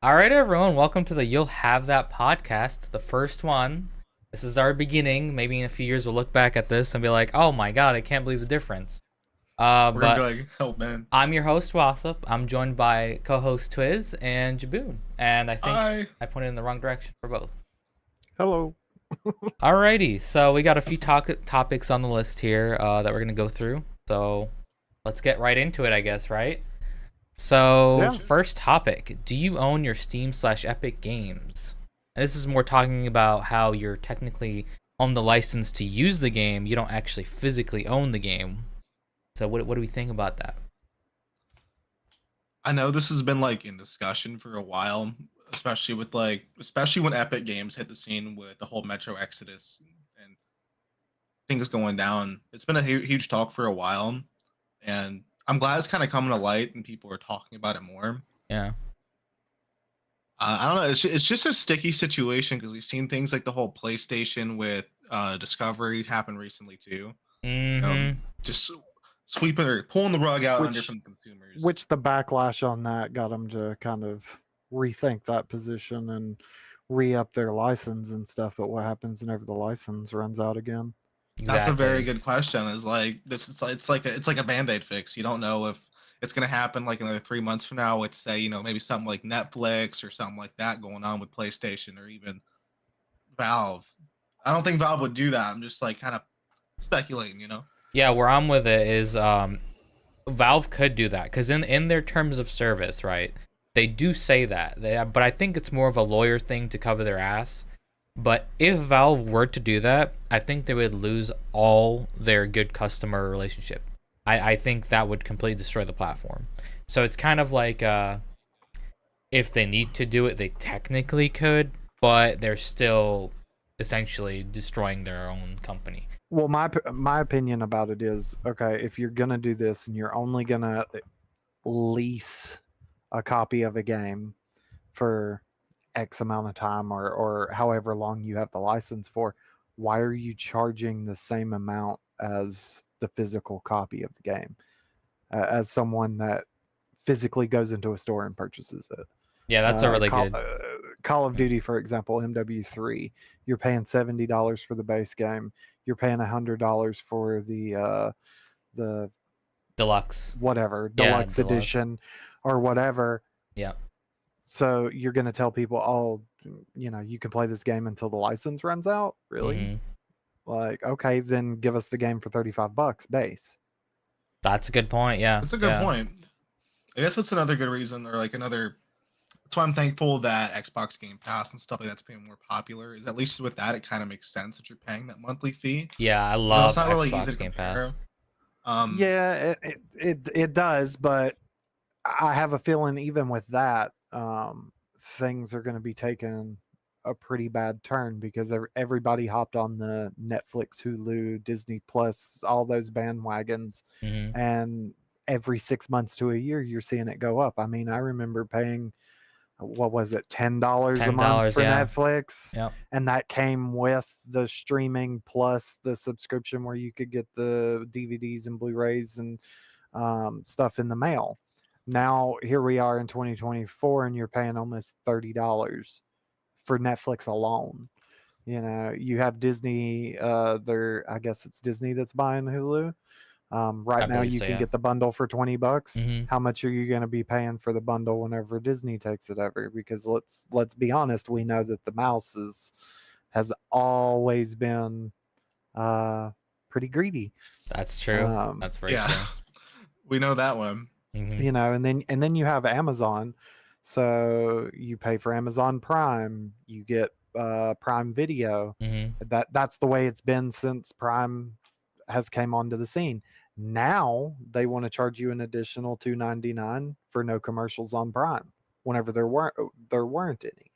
All right, everyone, welcome to the You'll Have That podcast, the first one. This is our beginning. Maybe in a few years we'll look back at this and be like, "Oh my God, I can't believe the difference." We're gonna be But like, "Help, man." I'm your host Wassup. I'm joined by co-host Twiz and Jaboon, and I think I I pointed in the wrong direction for both. Hello. Alrighty, so we got a few topics on the list here that we're gonna go through. So let's get right into it, I guess, right? So Yeah. first topic: do you own your Steam/Epic games? And this is more talking about how you're technically on the license to use the game. You don't actually physically own the game. So what do we think about that? I know this has been like in discussion for a while, especially when Epic Games hit the scene with the whole Metro Exodus and things going down. It's been a huge talk for a while, and I'm glad it's kind of coming to light and people are talking about it more. Yeah. I don't know. It's just a sticky situation because we've seen things like the whole PlayStation with Discovery happen recently too. Mm-hmm. Just sweeping or pulling the rug out on Which different consumers. which the backlash on that got them to kind of rethink that position and re-up their license and stuff. But what happens whenever the license runs out again? That's a very Exactly. good question. Is like this? It's like a band-aid fix. You don't know if it's gonna happen like another 3 months from now. Let's say maybe something like Netflix or something like that going on with PlayStation or even Valve. I don't think Valve would do that. I'm just like kind of speculating. Yeah, where I'm with it is Valve could do that because in their terms of service, right? They do say that. But I think it's more of a lawyer thing to cover their ass. But if Valve were to do that, I think they would lose all their good customer relationship. I think that would completely destroy the platform. So it's kind of like if they need to do it, they technically could, but they're still essentially destroying their own company. Well, my opinion about it is okay. If you're gonna do this and you're only gonna lease a copy of a game for X amount of time or however long you have the license for, why are you charging the same amount as the physical copy of the game? As someone that physically goes into a store and purchases it. Yeah, that's a Uh, really Call, good. uh, Call of Yeah. Duty, for example, MW3, you're paying $70 for the base game. You're paying $100 for the Deluxe. whatever Yeah, deluxe deluxe. edition or whatever. Yeah. So you're going to tell people, oh, you can play this game until the license runs out. Really? Hmm. Like, okay, then give us the game for $35 base. That's a good point. Yeah. That's a good Yeah. point. I guess that's another good reason, or like another. That's why I'm thankful that Xbox Game Pass and stuff like that's being more popular. Is at least with that, it kind of makes sense that you're paying that monthly fee. Yeah, I It's love not really easy Xbox to Game Pass. compare. Um, Yeah, it does, but I have a feeling even with that, things are going to be taking a pretty bad turn because everybody hopped on the Netflix, Hulu, Disney Plus, all those bandwagons, Hmm. and every 6 months to a year, you're seeing it go up. I mean, I remember paying what was it, $10 a ten month dollars. for Yeah. Netflix, Yep. and that came with the streaming plus the subscription where you could get the DVDs and Blu-rays and stuff in the mail. Now here we are in 2024, and you're paying almost $30 for Netflix alone. You have Disney. I guess it's Disney that's buying Hulu. I Right now, believe you so. can Yeah. get the bundle for $20. Hmm. How much are you going to be paying for the bundle whenever Disney takes it over? Because let's be honest, we know that the mouse has always been uh, pretty greedy. That's true. Um, That's very yeah, true. we know that one. Hmm. and then you have Amazon, so you pay for Amazon Prime, you get Prime Video. Hmm. That's the way it's been since Prime has came onto the scene. Now they want to charge you an additional $2.99 for no commercials on Prime whenever there weren't any.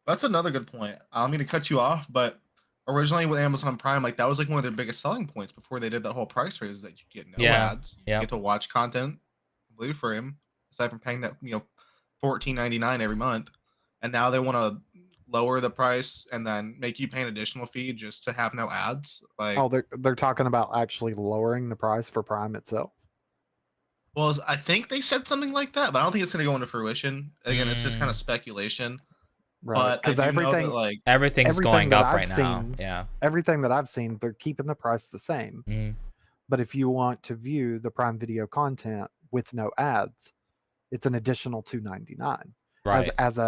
That's another good point. I don't mean to cut you off, but originally with Amazon Prime, like that was like one of their biggest selling points before they did that whole price raise, that you get no Yeah. ads, you get Yep. to watch content completely for him, aside from paying that 14.99 every month. And now they want to lower the price and then make you pay an additional fee just to have no ads. Like, Oh, they're talking about actually lowering the price for Prime itself. Well, I think they said something like that, but I don't think it's going to go into fruition. Again, it's just kind Mm, of speculation. Right? But I Because do know that, like, everything's everything going that up I've right now. seen, Yeah. everything that I've seen, they're keeping the price the same. Mm, But if you want to view the Prime Video content with no ads, it's an additional $2.99 right. as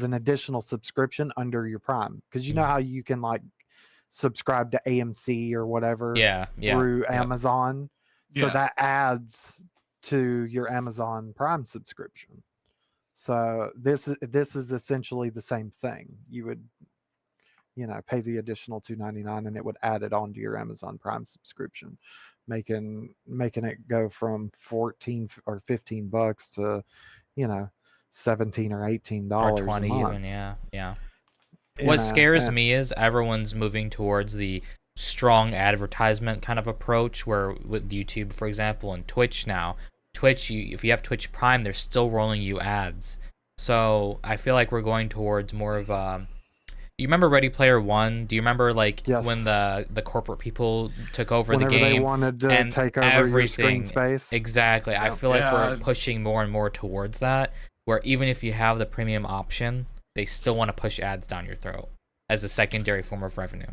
an additional subscription under your Prime. Because you know Mm, how you can like subscribe to AMC or whatever yeah. Yeah. through Yep. Amazon. So yeah, that adds to your Amazon Prime subscription. So this is essentially the same thing. You would, pay the additional $2.99 and it would add it onto your Amazon Prime subscription, making it go from 14 or $15 to, you know, 17 or $18 Or a 20 even. month. Yeah. Yeah. You What know, scares and me is everyone's moving towards the strong advertisement kind of approach, where with YouTube, for example, and Twitch now, Twitch, if you have Twitch Prime, they're still rolling you ads. So I feel like we're going towards more of a. You remember Ready Player One? Do you remember like when yes, the corporate people took over the whenever they game wanted to and take over your screen everything? space. Exactly. I Yep. feel like we're yeah. pushing more and more towards that, where even if you have the premium option, they still want to push ads down your throat as a secondary form of revenue.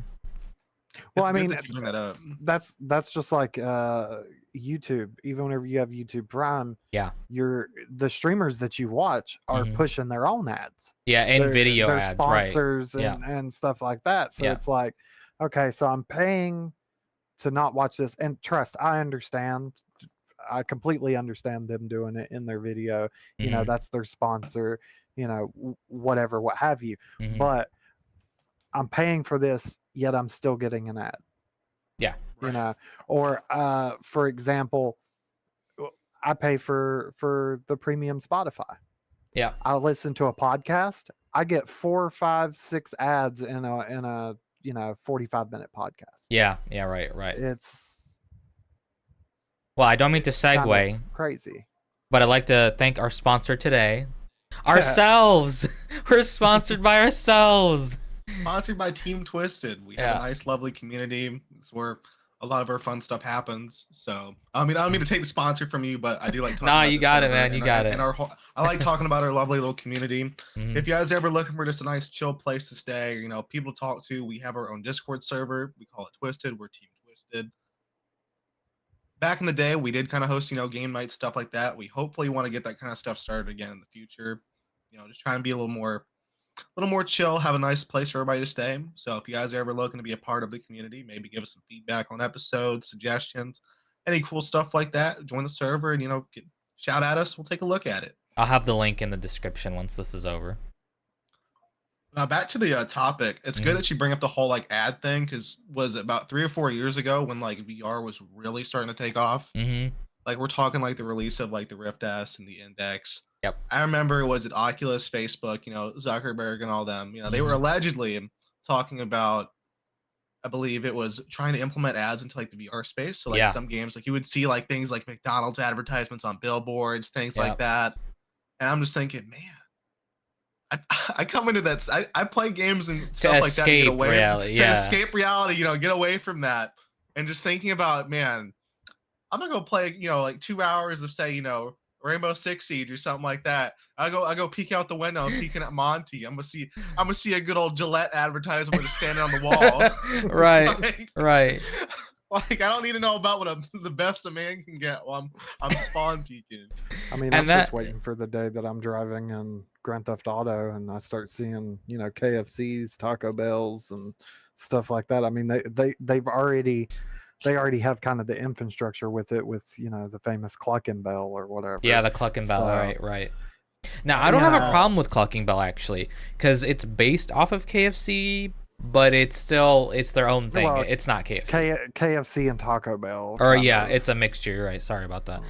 Well, It's I good mean, that you bring that up. that's just like YouTube. Even whenever you have YouTube Prime, Yeah. the streamers that you watch are Mhm. pushing their own ads. Yeah, and video They're ads, right. sponsors Yeah. and stuff like that. So Yeah. it's like, okay, so I'm paying to not watch this. And trust, I understand. I completely understand them doing it in their video. Mhm. That's their sponsor, whatever, what have you. Mhm. But I'm paying for this, yet I'm still getting an ad. Yeah. Right. Or for example, I pay for the premium Spotify. Yeah. I listen to a podcast. I get 4, 5, 6 ads in a 45-minute podcast. Yeah. Yeah, right, right. It's Well, I don't mean to it's kind of segue, crazy. but I'd like to thank our sponsor today. Ourselves. We're sponsored by ourselves. Sponsored by Team Twisted. We have Yeah. a nice, lovely community. It's where a lot of our fun stuff happens. So, I mean, I don't mean to take the sponsor from you, but I do like talking Nah, about you the got it, server man. You got it. and our whole, I like talking about our lovely little community. Mhm. If you guys are ever looking for just a nice, chill place to stay, people to talk to, we have our own Discord server. We call it Twisted. We're Team Twisted. Back in the day, we did kind of host, game nights, stuff like that. We hopefully want to get that kind of stuff started again in the future. Just trying to be a little more chill, have a nice place for everybody to stay. So if you guys are ever looking to be a part of the community, maybe give us some feedback on episodes, suggestions, any cool stuff like that, join the server and shout at us. We'll take a look at it. I'll have the link in the description once this is over. Now back to the topic. It's good that you bring up the whole like ad thing, because was it about 3 or 4 years ago when like VR was really starting to take off? Mm-hmm. Like we're talking like the release of like the Rift S and the Index. Yep. I remember, was it Oculus, Facebook, Zuckerberg and all them, they were allegedly talking about, I believe it was trying to implement ads into like the VR space. So like some games, like you would see like things like McDonald's advertisements on billboards, things like that. And I'm just thinking, man, I come into that. I play games and stuff like that to get away reality, to escape reality, get away from that. And just thinking about, man, I'm gonna go play, like 2 hours of say, Rainbow Six Siege or something like that. I go peek out the window and peeking at Monty. I'm gonna see a good old Gillette advertisement just standing on the wall. Right. Right. Like I don't need to know about what the best a man can get while I'm spawn peeking. I mean, I'm just waiting for the day that I'm driving in Grand Theft Auto and I start seeing, KFCs, Taco Bells, and stuff like that. I mean, they already have kind of the infrastructure with it, with the famous Clucking Bell or whatever. Yeah, the Clucking Bell. Right. Now I don't have a problem with Clucking Bell actually, because it's based off of KFC, but it's their own thing. Well, it's not KFC. KFC and Taco Bell. Or yeah, it's a mixture. You're right. Sorry about that.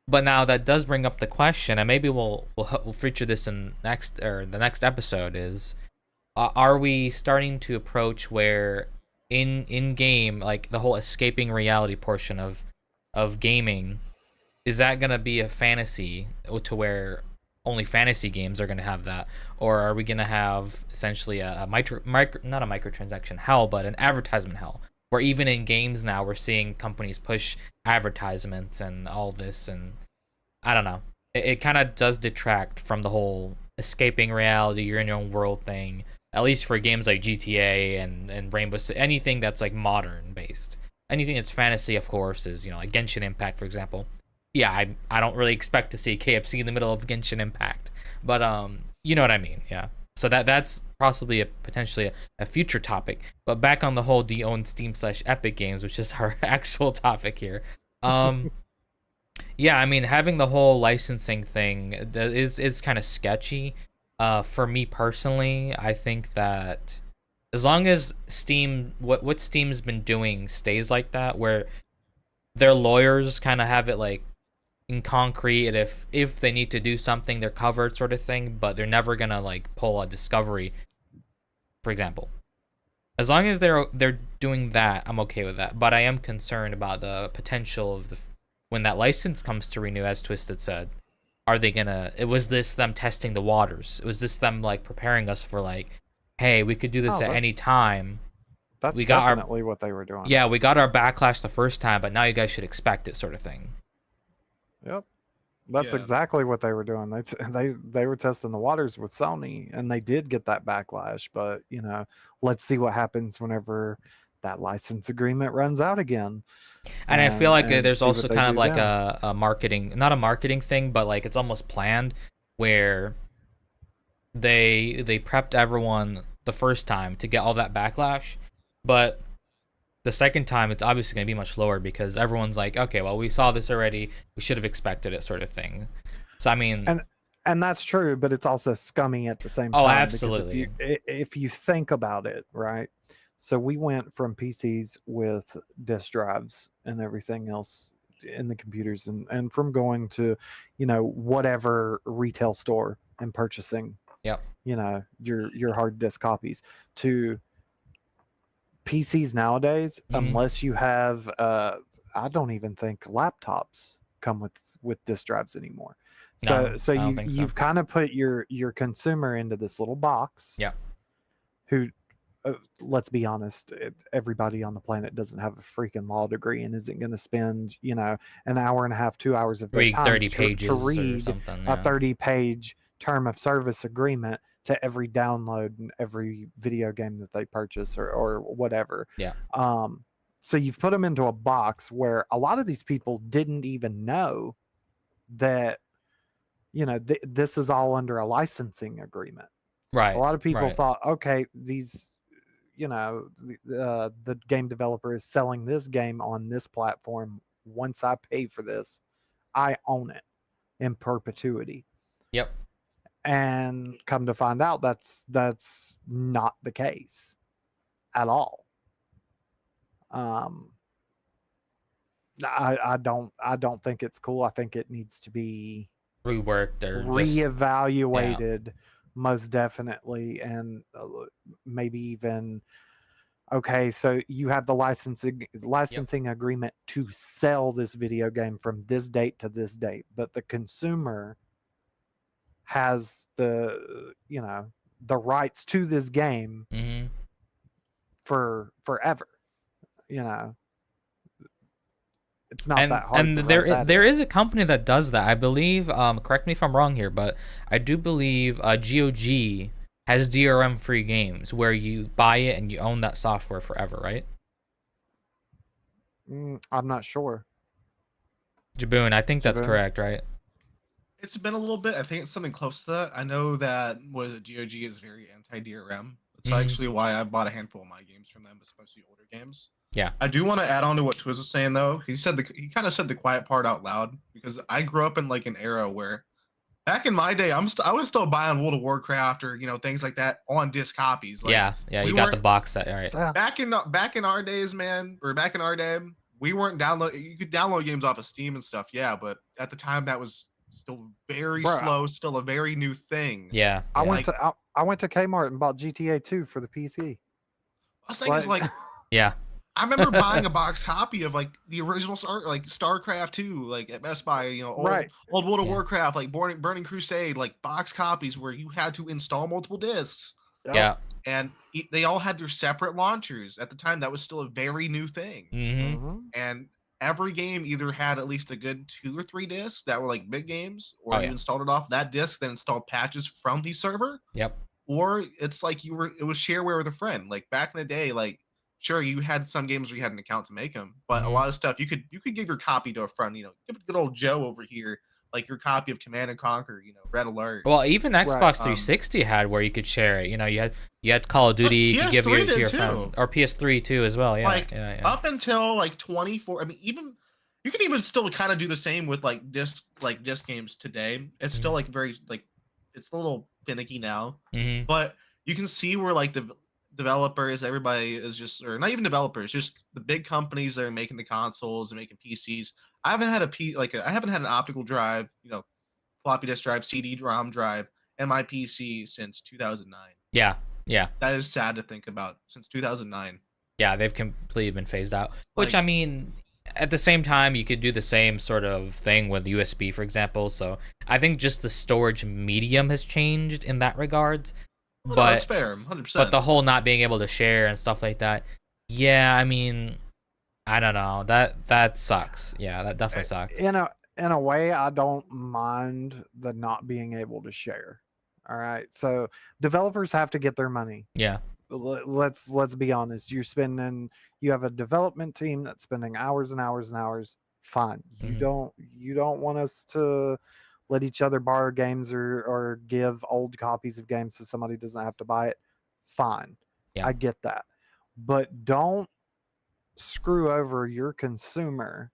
But now that does bring up the question, and maybe we'll feature this in the next episode. Is are we starting to approach where in game, like the whole escaping reality portion of gaming, is that gonna be a fantasy to where only fantasy games are gonna have that, or are we gonna have essentially a not a microtransaction hell, but an advertisement hell, where even in games now we're seeing companies push advertisements and all this, and I don't know. It kind of does detract from the whole escaping reality, you're in your own world thing. At least for games like GTA and Rainbow Six, anything that's like modern based. Anything that's fantasy, of course, is, you know, like Genshin Impact, for example. Yeah, I don't really expect to see KFC in the middle of Genshin Impact, but you know what I mean, yeah. So that's possibly potentially a future topic. But back on the whole, do you own Steam/Epic Games, which is our actual topic here. Yeah, I mean, having the whole licensing thing is kind of sketchy. For me personally, I think that as long as Steam, what Steam's been doing stays like that, where their lawyers kind of have it like in concrete, and if they need to do something, they're covered, sort of thing. But they're never gonna like pull a Discovery, for example. As long as they're doing that, I'm okay with that. But I am concerned about the potential of when that license comes to renew, as Twisted said. Are they gonna? Was this them testing the waters? Was this them like preparing us for like, hey, we could do this at any time. That's we got definitely what they were doing. Yeah, we got our backlash the first time, but now you guys should expect it, sort of thing. Yep. That's exactly what they were doing. They were testing the waters with Sony, and they did get that backlash. But you know, let's see what happens whenever that license agreement runs out again. And I feel like there's see also what they kind of do like then. a marketing, not a marketing thing, but like it's almost planned, where they prepped everyone the first time to get all that backlash, but the second time it's obviously going to be much lower because everyone's like, okay, well, we saw this already, we should have expected it, sort of thing. So I mean, and that's true, but it's also scummy at the same time. oh, absolutely. Because if you think about it, right? So we went from PCs with disk drives and everything else in the computers, and from going to, you know, whatever retail store and purchasing, Yep. you know, your hard disk copies, to PCs nowadays. Unless you have, I don't even think laptops come with disk drives anymore. So No, so I don't think so. you've kind of put your consumer into this little box. Yeah. Who, let's be honest, everybody on the planet doesn't have a freaking law degree and isn't going to spend, you know, an hour and a half, 2 hours of their Read time 30 pages to or read something. a Yeah. 30-page term of service agreement to every download and every video game that they purchase or whatever. Yeah. So you've put them into a box where a lot of these people didn't even know that, you know, this is all under a licensing agreement. Right. A lot of people right. thought, okay, these, you know, the game developer is selling this game on this platform. Once I pay for this, I own it in perpetuity. Yep. And come to find out, that's not the case at all. I don't think it's cool. I think it needs to be Reworked or reevaluated, most definitely, and maybe even, okay, so you have the licensing agreement to sell this video game from this date to this date, but the consumer has the, you know, the rights to this game for forever. You know, it's not that hard. And there is a company that does that, I believe. Correct me if I'm wrong here, but I do believe GOG has DRM free games where you buy it and you own that software forever, right? I'm not sure. Jaboon, I think that's correct, right? It's been a little bit. I think it's something close to that. I know that GOG is very anti-DRM. That's actually why I bought a handful of my games from them, especially older games. Yeah. I do want to add on to what Twiz was saying though. He kind of said the quiet part out loud, because I grew up in like an era where back in my day, I was still buying World of Warcraft or, you know, things like that on disc copies. Like, yeah, you got the box set, right? Back in our days, man, or back in our day, we weren't download. You could download games off of Steam and stuff, yeah, but at the time that was still very slow, still a very new thing. Yeah. I went to Kmart and bought GTA 2 for the PC. I was thinking, it's like, yeah. I remember buying a box copy of like the original StarCraft 2, like at Best Buy, you know, old World of Warcraft, like Burning Crusade, like box copies where you had to install multiple discs. Yep. Yeah. and they all had their separate launchers. At the time, that was still a very new thing. Mm-hmm. And every game either had at least a good 2 or 3 discs that were like big games, or Oh, you yeah. installed it off that disc, then installed patches from the server, Yep. or it's like it was shareware with a friend. Like back in the day, like sure you had some games where you had an account to make them, but a Mhm. lot of stuff you could give your copy to a friend. Give good old Joe over here like your copy of Command and Conquer, Red Alert. Well, even Xbox Right. 360 had where you could share it. You had Call of Duty. You could give PS3 to your did friend, too. or PS3 too as well. Yeah. Like Yeah. up until like 24. I mean, even you can even still kind of do the same with disc games today. It's still Mhm. like very like it's a little finicky now, Mm-hmm. but you can see where like the developers, everybody is just, or not even developers, just the big companies that are making the consoles and making PCs. I haven't had I haven't had an optical drive, floppy disk drive, CD-ROM drive, in my PC since 2009. Yeah. Yeah. That is sad to think about. Since 2009. Yeah. They've completely been phased out. Which, Like, I mean, at the same time, you could do the same sort of thing with USB, for example. So I think just the storage medium has changed in that regard. well, no, that's But fair, 100%. but the whole not being able to share and stuff like that, yeah, I mean, I don't know. That sucks. Yeah, that definitely sucks. In a way, I don't mind the not being able to share. All right, so developers have to get their money. Yeah. Let's be honest. You have a development team that's spending hours and hours and hours. Fine. Mhm. You don't want us to let each other borrow games or give old copies of games so somebody doesn't have to buy it. Fine. Yeah. I get that. But don't screw over your consumer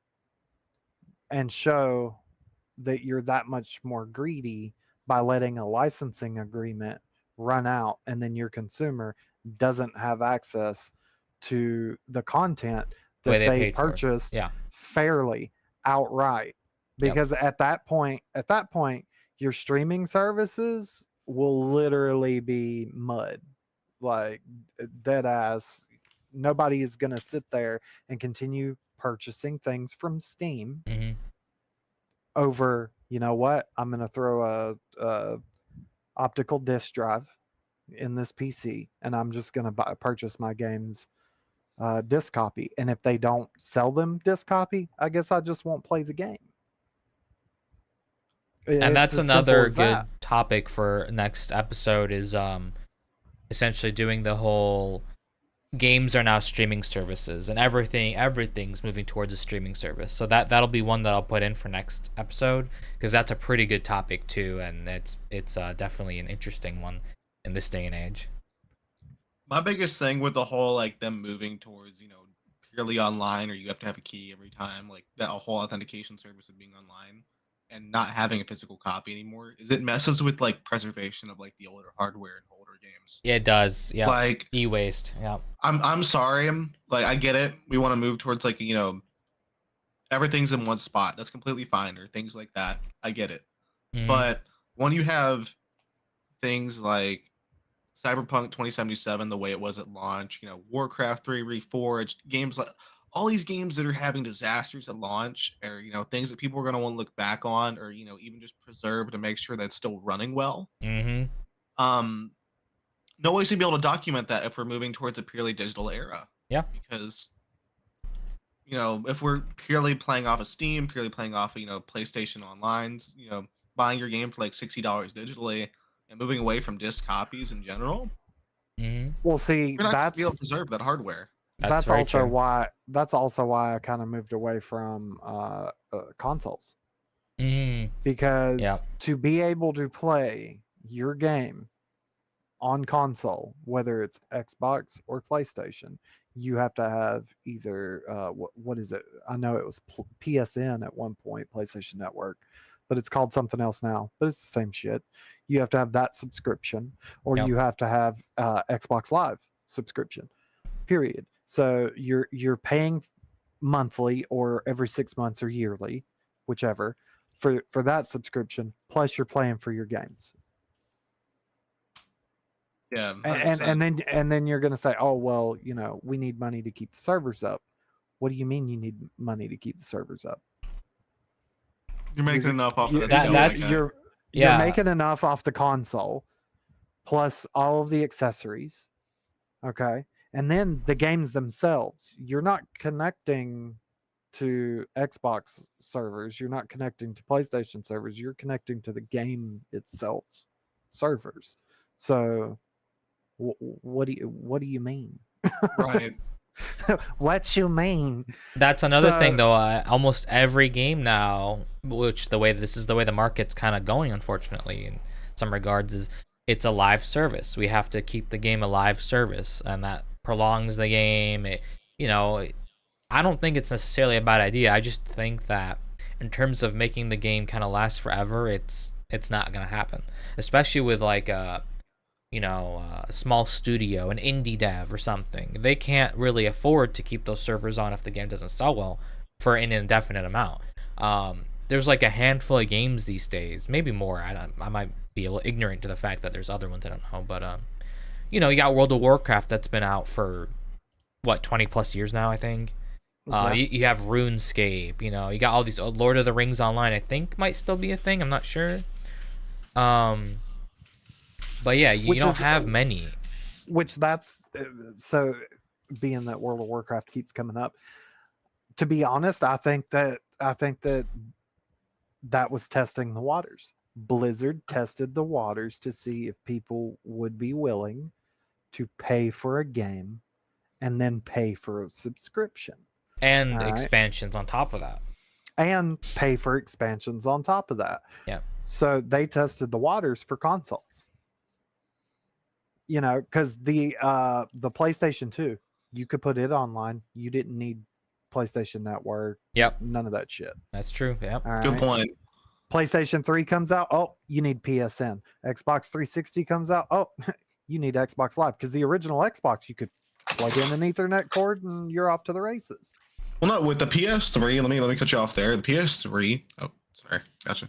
and show that you're that much more greedy by letting a licensing agreement run out and then your consumer doesn't have access to the content The way that they they paid for it. purchased Yeah. fairly outright. Yep. Because at that point your streaming services will literally be mud, like dead ass. Nobody is going to sit there and continue purchasing things from Steam Mm-hmm. over, you know what, I'm going to throw a optical disk drive in this PC and I'm just going to purchase my games disc copy, and if they don't sell them disc copy, I guess I just won't play the game. And It's that's as simple another as good that. topic for next episode is essentially doing the whole games are now streaming services and everything's moving towards a streaming service. So that'll be one that I'll put in for next episode because that's a pretty good topic too, and it's definitely an interesting one in this day and age. my biggest thing with the whole like them moving towards purely online, or you have to have a key every time, like that whole authentication service of being online and not having a physical copy anymore, is it messes with like preservation of like the older hardware and older games. Yeah, it does. Yeah. Like E-waste. Yeah. I'm sorry, like I get it, we want to move towards like everything's in one spot, that's completely fine, or things like that, I get it. Mhm. But when you have things like Cyberpunk 2077, the way it was at launch, Warcraft 3 Reforged, games like all these games that are having disasters at launch, or things that people are going to want to look back on, or even just preserve to make sure that's still running well. Mhm. Um, no ways to be able to document that if we're moving towards a purely digital era. Yeah. Because if we're purely playing off of Steam, purely playing off of PlayStation Online, buying your game for like $60 digitally and moving away from disc copies in general, Mhm. Well, see, you're not going to be able to that's preserve that hardware. That's very also true. why I kind of moved away from consoles, Mhm. because Yeah. to be able to play your game on console, whether it's Xbox or PlayStation, you have to have either what is it? I know it was PSN at one point, PlayStation Network, but it's called something else now. But it's the same shit. You have to have that subscription, or Yep. you have to have Xbox Live subscription. Period. So you're paying monthly or every 6 months or yearly, whichever, for that subscription. Plus, you're playing for your games. Yeah, and 100%. and then you're going to say, oh well, we need money to keep the servers up. What do you mean you need money to keep the servers up? You're making enough off of You- that That- sale. that's- Like you're Yeah. making enough off the console, plus all of the accessories. Okay. And then the games themselves. You're not connecting to Xbox servers. You're not connecting to PlayStation servers. You're connecting to the game itself servers. So what do you mean? Right. What you mean? That's another thing, So though. Almost every game now, which this is the way the market's kind of going, unfortunately, in some regards, is it's a live service. We have to keep the game a live service, and that prolongs the game. I don't think it's necessarily a bad idea. I just think that in terms of making the game kind of last forever, it's not gonna happen, especially with like a small studio, an indie dev or something. They can't really afford to keep those servers on if the game doesn't sell well for an indefinite amount. There's like a handful of games these days, maybe more. I might be a little ignorant to the fact that there's other ones I don't know, but you got World of Warcraft that's been out for what 20 plus years now, I think. yeah. You have RuneScape, you got all these Lord of the Rings Online, I think might still be a thing. I'm not sure. But yeah, you Which don't is- have many. which that's so being that World of Warcraft keeps coming up. To be honest, I think that that was testing the waters. Blizzard tested the waters to see if people would be willing to pay for a game and then pay for a subscription And All right. expansions on top of that. and pay for expansions on top of that. Yeah. So they tested the waters for consoles. Because the PlayStation 2, you could put it online. You didn't need PlayStation Network. Yep, None of that shit. that's true. Yep. All Good right. point. PlayStation 3 comes out. Oh, you need PSN. Xbox 360 comes out. Oh, you need Xbox Live. Because the original Xbox, you could plug in an Ethernet cord and you're off to the races. Well, no, with the PS3, let me cut you off there. The PS3. Oh, sorry, gotcha.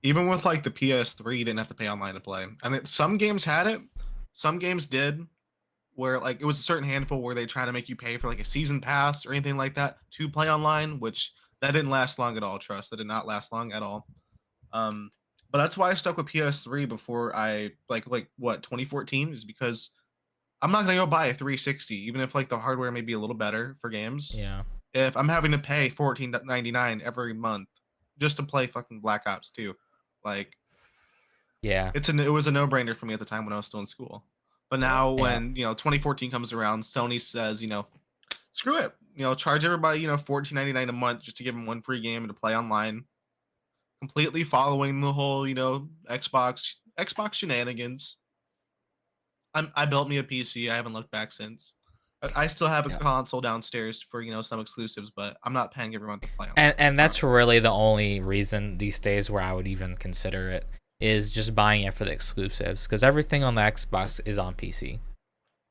Even with like the PS3, you didn't have to pay online to play. I mean, some games had it, some games did, where like it was a certain handful where they try to make you pay for like a season pass or anything like that to play online, which that didn't last long at all. Trust, that did not last long at all. But that's why I stuck with PS3 before I like what 2014 is because I'm not gonna go buy a 360, even if like the hardware may be a little better for games. Yeah. If I'm having to pay $14.99 every month just to play fucking Black Ops 2, like Yeah. it was a no-brainer for me at the time when I was still in school. But now when 2014 comes around, Sony says, screw it, charge everybody $14.99 a month just to give them one free game and to play online, completely following the whole Xbox shenanigans. I built me a PC. I haven't looked back since. I still have a console downstairs for some exclusives, but I'm not paying every month to play. And that's really the only reason these days where I would even consider it is just buying it for the exclusives, because everything on the Xbox is on PC,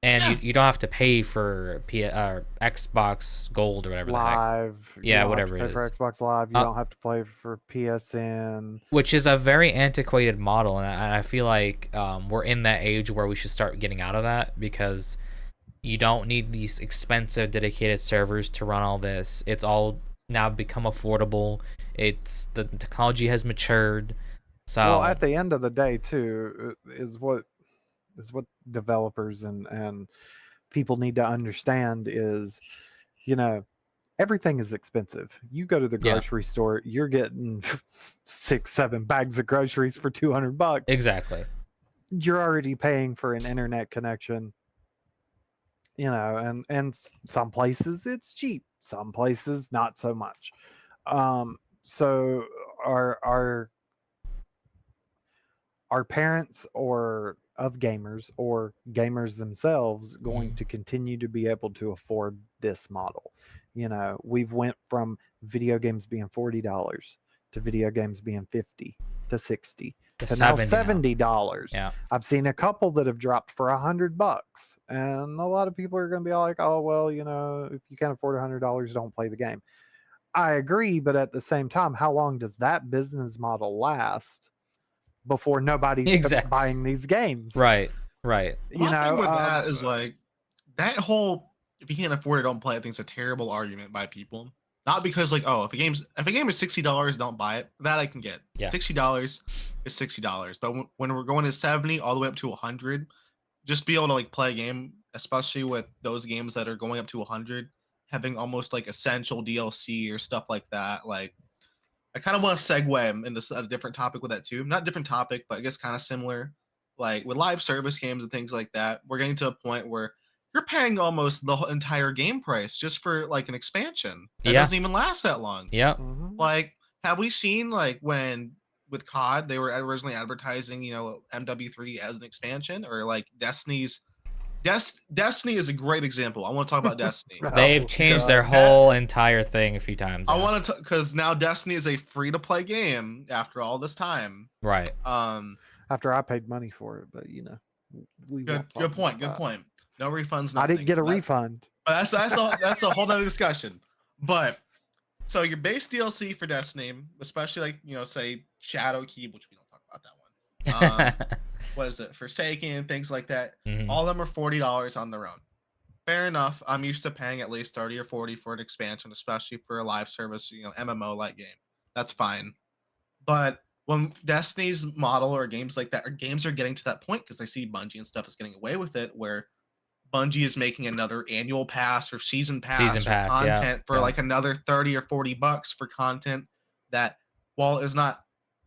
and you don't have to pay for Xbox Gold or whatever Live. the heck. Yeah, don't whatever have it to pay for is. Xbox Live. You don't have to play for PSN. Which is a very antiquated model, and I feel like we're in that age where we should start getting out of that, because you don't need these expensive dedicated servers to run all this. It's all now become affordable. The technology has matured. So Well, at the end of the day, too, is what developers and people need to understand is, everything is expensive. You go to the grocery store, you're getting 6-7 bags of groceries for $200. exactly. You're already paying for an internet connection. And some places it's cheap, some places not so much. So are parents or of gamers or gamers themselves going to continue to be able to afford this model? We've went from video games being $40 to video games being 50 to 60 to now $70. Yeah. I've seen a couple that have dropped for $100, and a lot of people are going to be like, "Oh, well, if you can't afford $100, don't play the game." I agree, but at the same time, how long does that business model last before nobody's buying these games? Right. My thing with that is like that whole if you can't afford it, don't play. I think it's a terrible argument by people Not because like, oh, if a game is $60, don't buy it. That I can get. Yeah. $60 is $60. But when we're going to 70 all the way up to 100, just be able to like play a game, especially with those games that are going up to 100, having almost like essential DLC or stuff like that. Like, I kind of want to segue into a different topic with that too. Not different topic, but I guess kind of similar. Like with live service games and things like that, we're getting to a point where you're paying almost the entire game price just for like an expansion that doesn't even last that long. Yep. Like, have we seen like when with COD they were originally advertising, MW3 as an expansion, or like Destiny is a great example. I want to talk about Destiny. They've changed their whole entire thing a few times. I want to because now Destiny is a free to play game after all this time. Right. After I paid money for it, but good point. No refunds. Nothing. I didn't get a refund. That's a whole nother discussion. But so your base DLC for Destiny, especially like say Shadow Keep, which we don't talk about that one. What is it? Forsaken, things like that. Mhm. All of them are $40 on their own. Fair enough. I'm used to paying at least 30 or 40 for an expansion, especially for a live service, MMO like game. That's fine. But when Destiny's model or games like that, or games are getting to that point, because I see Bungie and stuff is getting away with it, where Bungie is making another annual pass or season pass content for like another 30 or 40 bucks for content that, while is not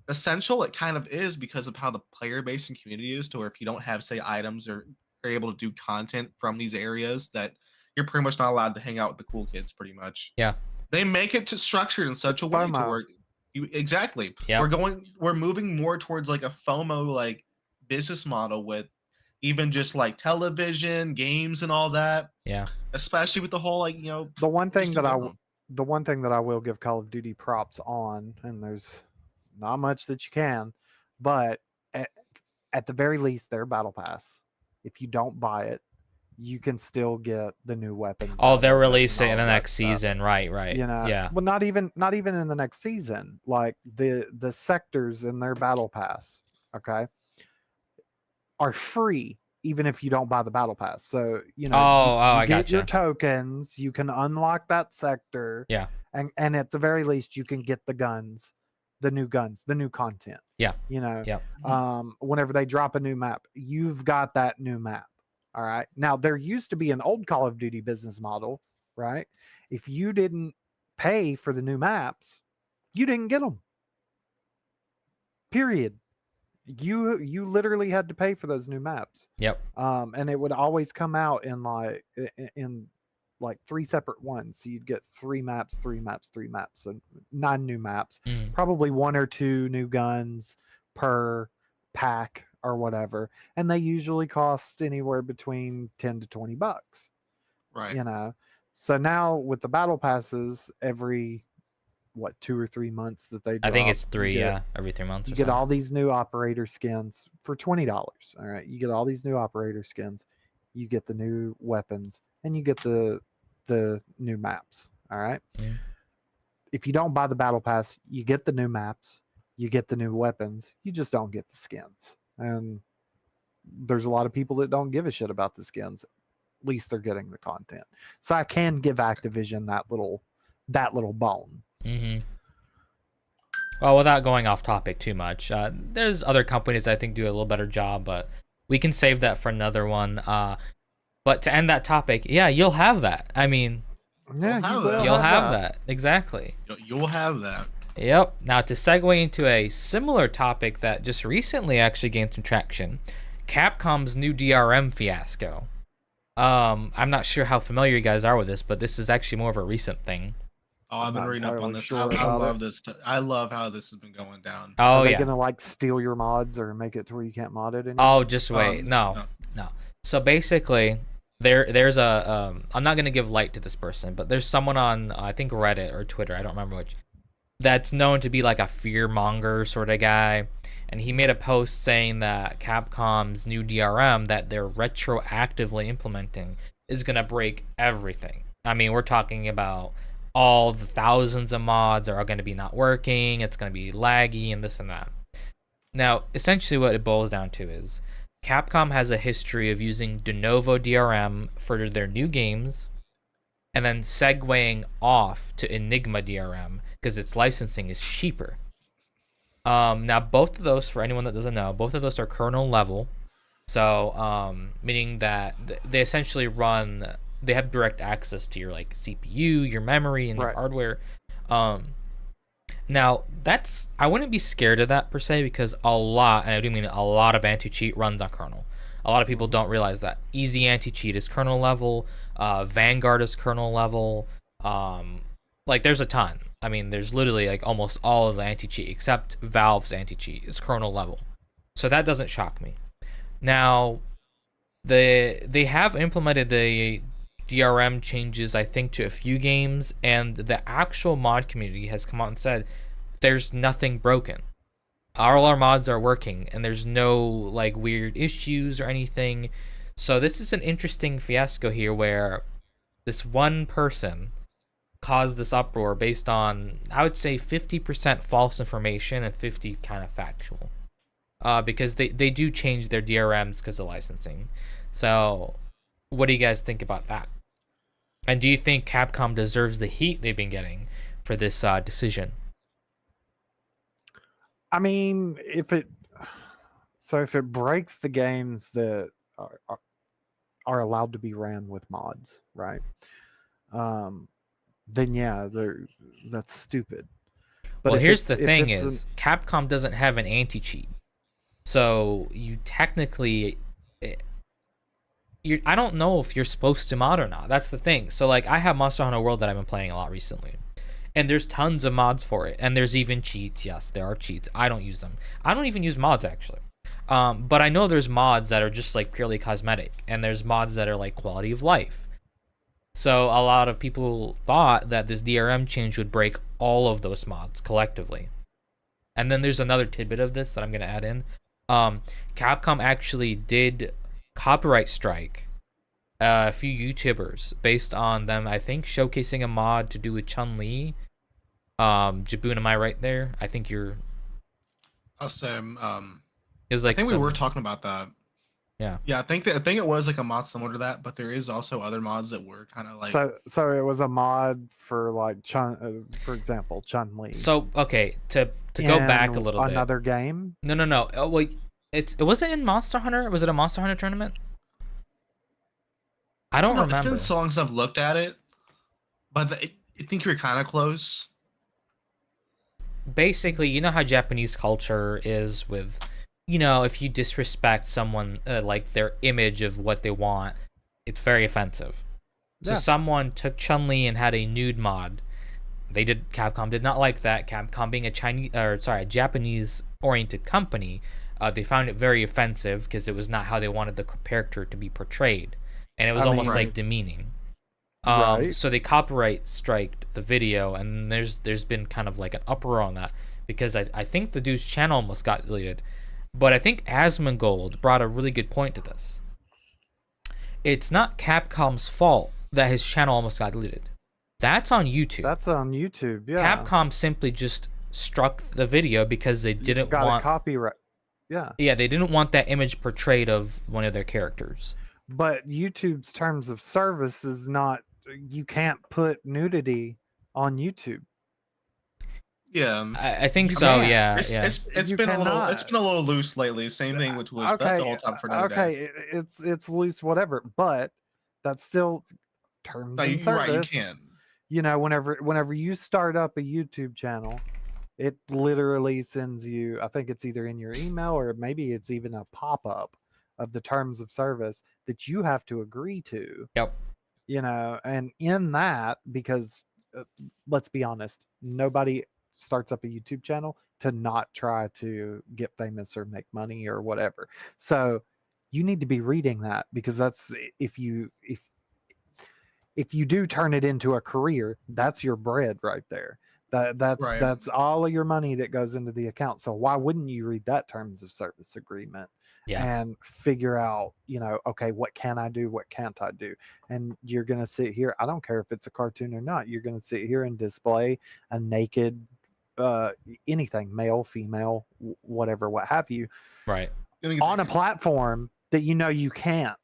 essential, it kind of is because of how the player base and community is, to where if you don't have say items or are able to do content from these areas, that you're pretty much not allowed to hang out with the cool kids pretty much. Yeah. They make it structured in such a way to where exactly. Yeah. We're moving more towards like a FOMO like business model with even just like television, games and all that. Yeah. Especially with the whole like, the one thing that I will give Call of Duty props on, and there's not much that you can, but at the very least, their battle pass, if you don't buy it, you can still get the new weapons. Oh, they're releasing in the next season, right? Yeah. Well, not even in the next season. Like the sectors in their battle pass, okay, are free even if you don't buy the battle pass. So you I get gotcha. your tokens, you can unlock that sector. Yeah. And at the very least, you can get the guns. The new content. Yeah. Whenever they drop a new map, you've got that new map. All right. Now, there used to be an old Call of Duty business model, right? If you didn't pay for the new maps, you didn't get them. Period. You literally had to pay for those new maps. Yep. And it would always come out in like 3 separate ones. So you'd get 3 maps, so 9 new maps, probably 1 or 2 new guns per pack or whatever. And they usually cost anywhere between 10 to 20 bucks. Right. So now with the battle passes, every 2 or 3 months that they drop, I think it's 3, every 3 months. You get all these new operator skins for $20. All right. You get all these new operator skins, you get the new weapons, and you get the new maps. All right. If you don't buy the battle pass, you get the new maps, you get the new weapons, you just don't get the skins. And there's a lot of people that don't give a shit about the skins. At least they're getting the content. So I can give Activision that little bone. Well, without going off topic too much, there's other companies I think do a little better job, but we can save that for another one. But to end that topic, yeah, you'll have that. I mean, you'll have that. Exactly. You'll have that. Yep. Now to segue into a similar topic that just recently actually gained some traction, Capcom's new DRM fiasco. I'm not sure how familiar you guys are with this, but this is actually more of a recent thing. Oh, I've been reading up on this. I love this. I love how this has been going down. Oh, Are they gonna like steal your mods or make it to where you can't mod it anymore? Oh, just wait. No. So basically, there's a I'm not gonna give light to this person, but there's someone on I think Reddit or Twitter, I don't remember which, that's known to be like a fear monger sort of guy, and he made a post saying that Capcom's new DRM that they're retroactively implementing is gonna break everything. I mean, we're talking about all the thousands of mods are going to be not working, it's going to be laggy and this and that. Now, essentially what it boils down to is Capcom has a history of using de novo DRM for their new games, and then segueing off to Enigma DRM because its licensing is cheaper. Now both of those, for anyone that doesn't know, both of those are kernel level. So, meaning that they essentially they have direct access to your like CPU, your memory, and your hardware. Now I wouldn't be scared of that per se because and I do mean a lot of anti-cheat runs on kernel. A lot of people don't realize that easy anti-cheat is kernel level. Vanguard is kernel level. Like there's a ton. I mean, there's literally like almost all of the anti-cheat except Valve's anti-cheat is kernel level. So that doesn't shock me. Now, they have implemented the DRM changes, I think, to a few games, and the actual mod community has come out and said there's nothing broken. All our mods are working, and there's no like weird issues or anything. So this is an interesting fiasco here where this one person caused this uproar based on, I would say, 50% false information and 50 kind of factual. Because they do change their DRMs because of licensing. So what do you guys think about that? And do you think Capcom deserves the heat they've been getting for this decision? I mean, if it breaks the games that are allowed to be ran with mods, right? Then yeah, that's stupid. But well, here's the thing is Capcom doesn't have an anti-cheat. So you technically, I don't know if you're supposed to mod or not. That's the thing. So like I have Monster Hunter World that I've been playing a lot recently, and there's tons of mods for it, and there's even cheats. Yes, there are cheats. I don't use them. I don't even use mods actually. But I know there's mods that are just like purely cosmetic, and there's mods that are like quality of life. So a lot of people thought that this DRM change would break all of those mods collectively. And then there's another tidbit of this that I'm going to add in. Capcom actually did copyright strike a few YouTubers based on them, I think, showcasing a mod to do with Chun-Li. Jaboon, am I right there? I think you're... I'll say, it was like I think we were talking about that. Yeah. Yeah, I think it was like a mod similar to that, but there is also other mods that were kind of like... So it was a mod for like for example, Chun-Li. So, okay, to go back a little bit. Another game? No. Oh, well, it wasn't in Monster Hunter? Was it a Monster Hunter tournament? I don't remember. It's been so long since I've looked at it, but I think you're kind of close. Basically, you know how Japanese culture is with, you know, if you disrespect someone, like their image of what they want, it's very offensive. So someone took Chun-Li and had a nude mod. Capcom did not like that. Capcom being a Japanese-oriented company, they found it very offensive because it was not how they wanted the character to be portrayed, and it was almost like demeaning. So they copyright striked the video, and there's been kind of like an uproar on that because I think the dude's channel almost got deleted. But I think Asmongold brought a really good point to this. It's not Capcom's fault that his channel almost got deleted. That's on YouTube. That's on YouTube, yeah. Capcom simply just struck the video because they didn't want... a copyright. Yeah. Yeah, they didn't want that image portrayed of one of their characters. But YouTube's terms of service is not... You can't put nudity on YouTube. Yeah, I think so. Yeah, it's been a little loose lately. Same thing with Twitch. Okay, that's all time for another day. It's loose, whatever. But that's still terms of service. Right, you can. You know, whenever you start up a YouTube channel, it literally sends you. I think it's either in your email or maybe it's even a pop-up of the terms of service that you have to agree to. Yep. You know, and in that, because let's be honest, nobody starts up a YouTube channel to not try to get famous or make money or whatever. So you need to be reading that, because that's if you do turn it into a career, that's your bread right there. That's all of your money that goes into the account. So why wouldn't you read that terms of service agreement and figure out, you know, okay, what can I do? What can't I do? And you're going to sit here. I don't care if it's a cartoon or not. You're going to sit here and display a naked, anything, male, female, whatever, what have you, right, on a platform that you know you can't.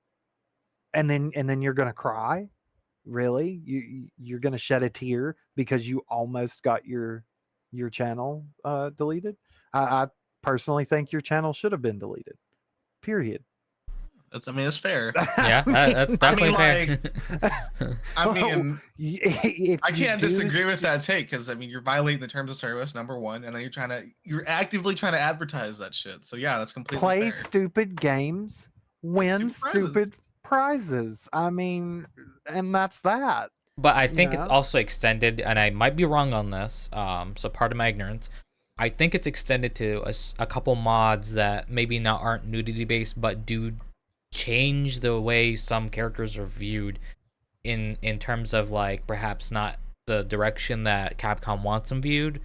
And then you're going to cry. Really? You're gonna shed a tear because you almost got your channel deleted? I personally think your channel should have been deleted. Period. I mean, it's fair. Yeah, that's I mean, definitely fair. I mean, if I you can't do disagree with that take because I mean, you're violating the terms of service, number one, and then you're actively trying to advertise that shit. So yeah, that's completely play fair. stupid games, win stupid prizes. I mean, and that's that. But I You think it's know? also extended, and I might be wrong on this. So pardon my ignorance. I think it's extended to a couple mods that maybe not aren't nudity based, but do change the way some characters are viewed in terms of like perhaps not the direction that Capcom wants them viewed,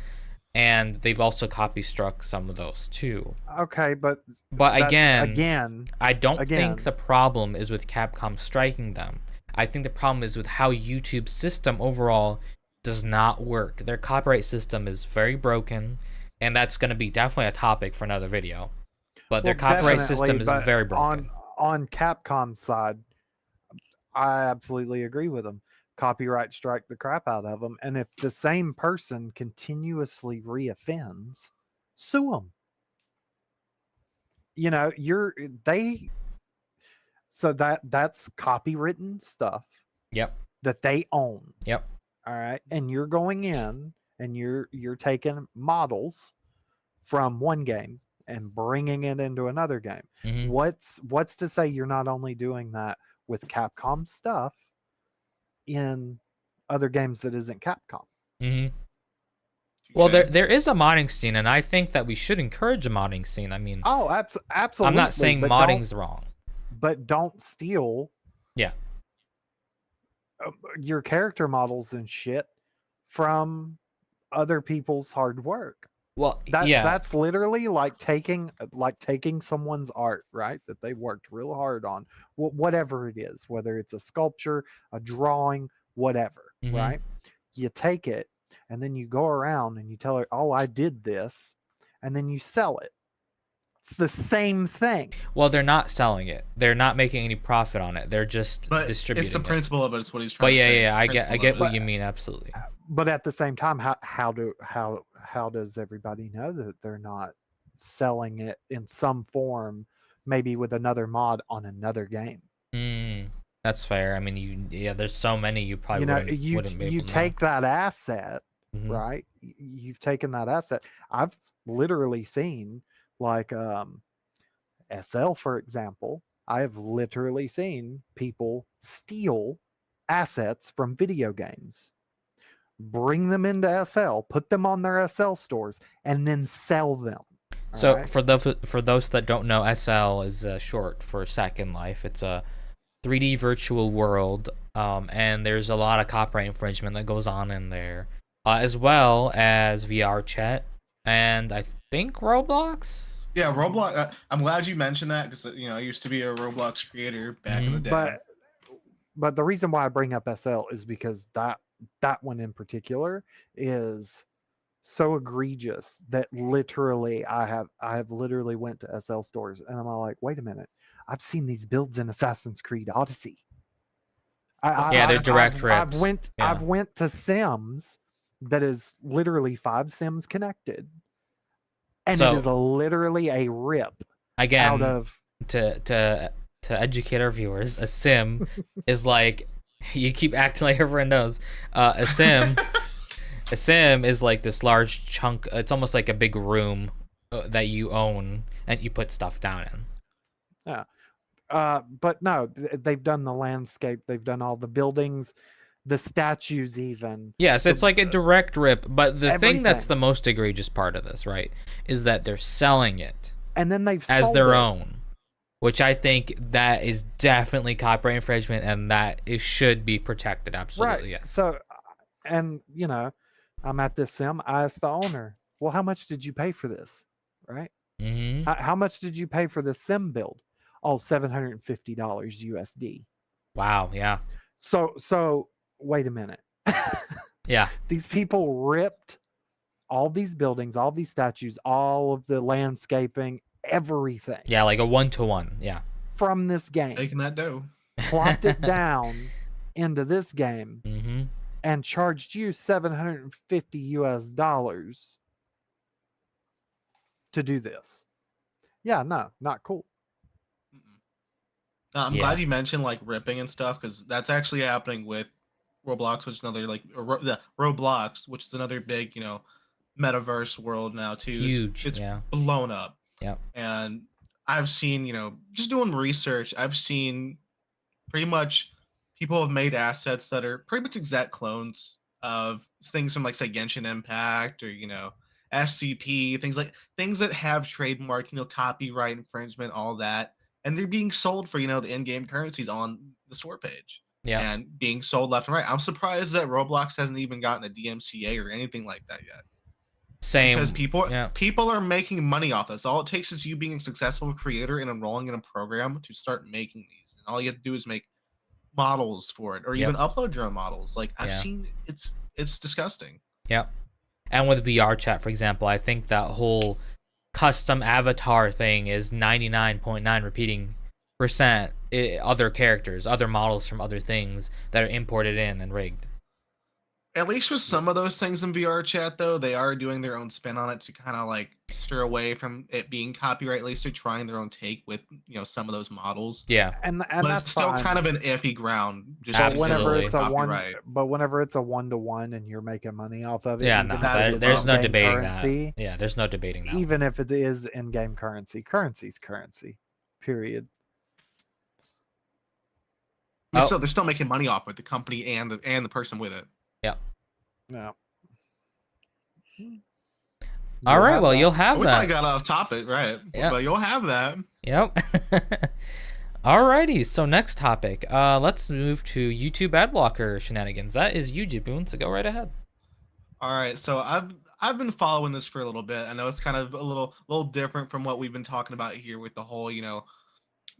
and they've also copy struck some of those too. Okay, but But again, again, I don't again. think the problem is with Capcom striking them. I think the problem is with how YouTube's system overall does not work. Their copyright system is very broken, and that's going to be definitely a topic for another video. But their Well, copyright definitely, system is but very broken. on Capcom's side, I absolutely agree with them. Copyright strike the crap out of them, and if the same person continuously reoffends, sue them. You know, so that's copywritten stuff Yep. that they own. Yep. All right, and you're going in and you're taking models from one game and bringing it into another game. Mhm. What's to say you're not only doing that with Capcom stuff in other games that isn't Capcom? Mhm. Well, Touche. there is a modding scene, and I think that we should encourage a modding scene. I mean, Oh, absolutely. I'm not saying but modding's wrong. but don't steal Yeah. your character models and shit from other people's hard work. Well, yeah. That's literally like taking someone's art, right? That they worked real hard on, whatever it is, whether it's a sculpture, a drawing, whatever, Mhm. right? You take it and then you go around and you tell her, "Oh, I did this," and then you sell it. It's the same thing. Well, they're not selling it. They're not making any profit on it. They're just But distributing it's the it. principle of it. It's what he's trying But to yeah, say. yeah, It's the I principle get of what it. you mean. Absolutely. But at the same time, how does everybody know that they're not selling it in some form, maybe with another mod on another game? That's fair. I mean, there's so many you probably You know, wouldn't be able you to know. take that asset, Mhm. right? You've taken that asset. I've literally seen like SL, for example. I have literally seen people steal assets from video games, bring them into SL, put them on their SL stores, and then sell them. So Alright? for those that don't know, SL is short for Second Life. It's a 3D virtual world, and there's a lot of copyright infringement that goes on in there, as well as VR chat, and I think Roblox. Yeah, Roblox. I'm glad you mentioned that because I used to be a Roblox creator back in the day. But the reason why I bring up SL is because that one in particular is so egregious that literally I have literally went to SL stores and I'm all like, wait a minute, I've seen these builds in Assassin's Creed Odyssey. They're direct rips. I've went to Sims that is literally 5 Sims connected, and it is literally a rip again out of to educate our viewers. A sim is like, you keep acting like everyone knows. A sim is like this large chunk. It's almost like a big room that you own and you put stuff down in. Yeah. But no, they've done the landscape, they've done all the buildings, the statues even. Yes, it's like a direct rip, but the thing that's everything. the most egregious part of this, right, is that they're selling it And then they've as sold their it. own, which I think that is definitely copyright infringement, and that it should be protected. Absolutely, Right. yes. So, and I'm at this sim. I asked the owner, "Well, how much did you pay for this?" Right? Mm-hmm. How much did you pay for this sim build? Oh, $750 USD. Wow. Yeah. So wait a minute. Yeah. These people ripped all these buildings, all these statues, all of the landscaping, everything. Yeah, like a 1-to-1. Yeah. From this game. Making that dough. Plopped it down into this game Mm-hmm. and charged you $750 to do this. Yeah, no, not cool. Mm-mm. I'm Yeah. glad you mentioned like ripping and stuff because that's actually happening with Roblox, which is another like Roblox, which is another big metaverse world now too. Huge. It's Yeah. blown up, Yep. and I've seen just doing research. I've seen pretty much people have made assets that are pretty much exact clones of things from like say Genshin Impact or SCP, things that have trademark, copyright infringement, all that, and they're being sold for the in-game currencies on the store page Yeah. and being sold left and right. I'm surprised that Roblox hasn't even gotten a DMCA or anything like that yet. Same. Because Yeah. people are making money off this. All it takes is you being a successful creator and enrolling in a program to start making these. And all you have to do is make models for it or Yep. even upload your own models. Like I've Yeah. seen it's disgusting. Yep. And with VR chat, for example, I think that whole custom avatar thing is 99.9 repeating percent other characters, other models from other things that are imported in and rigged. At least with some of those things in VR chat though, they are doing their own spin on it to kind of like steer away from it being copyright. At least they're trying their own take with some of those models. Yeah. And But that's it's still fine. kind of an iffy ground. Just But because whenever Absolutely. it's a copyright. whenever it's a 1-to-1 and you're making money off of it, Yeah, even no, if that's it's there's no in-game debating currency, that. Yeah, there's no debating that. even if it is in-game currency's currency. Period. I mean, Oh. still, they're still making money off with the company and the person with it. Yep. No. All right, well, you'll have We kind that. of got off topic, right? Yeah. But you'll have that. Yep. Alrighty, so next topic. Let's move to YouTube ad blocker shenanigans. That is you, Jiboon, so go right ahead. All right, so I've been following this for a little bit. I know it's kind of a little different from what we've been talking about here with the whole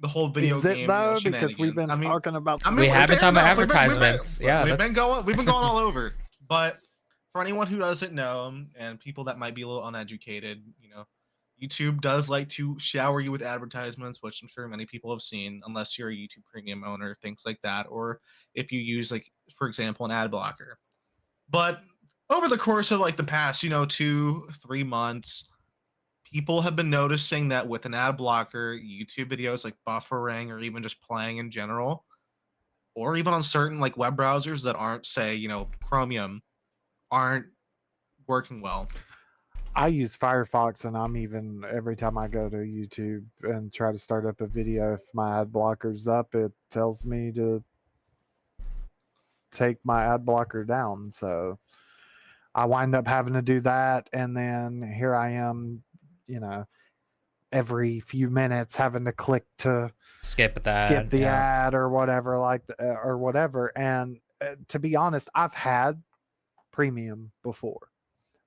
the whole video Is it game though? shenanigans. Because we've been talking about. I mean, We have been fair talking about enough. advertisements. Yeah, we've that's- been going all over. But for anyone who doesn't know, and people that might be a little uneducated, YouTube does like to shower you with advertisements, which I'm sure many people have seen, unless you're a YouTube Premium owner, things like that, or if you use, like, for example, an ad blocker. But over the course of like the past, 2-3 months, people have been noticing that with an ad blocker, YouTube videos like buffering or even just playing in general, or even on certain like web browsers that aren't, say, Chromium, aren't working well. I use Firefox, and I'm even every time I go to YouTube and try to start up a video, if my ad blocker's up, it tells me to take my ad blocker down. So I wind up having to do that, and then here I am, every few minutes having to click to skip skip that. the Yeah. ad or whatever, or whatever. And to be honest, I've had premium before.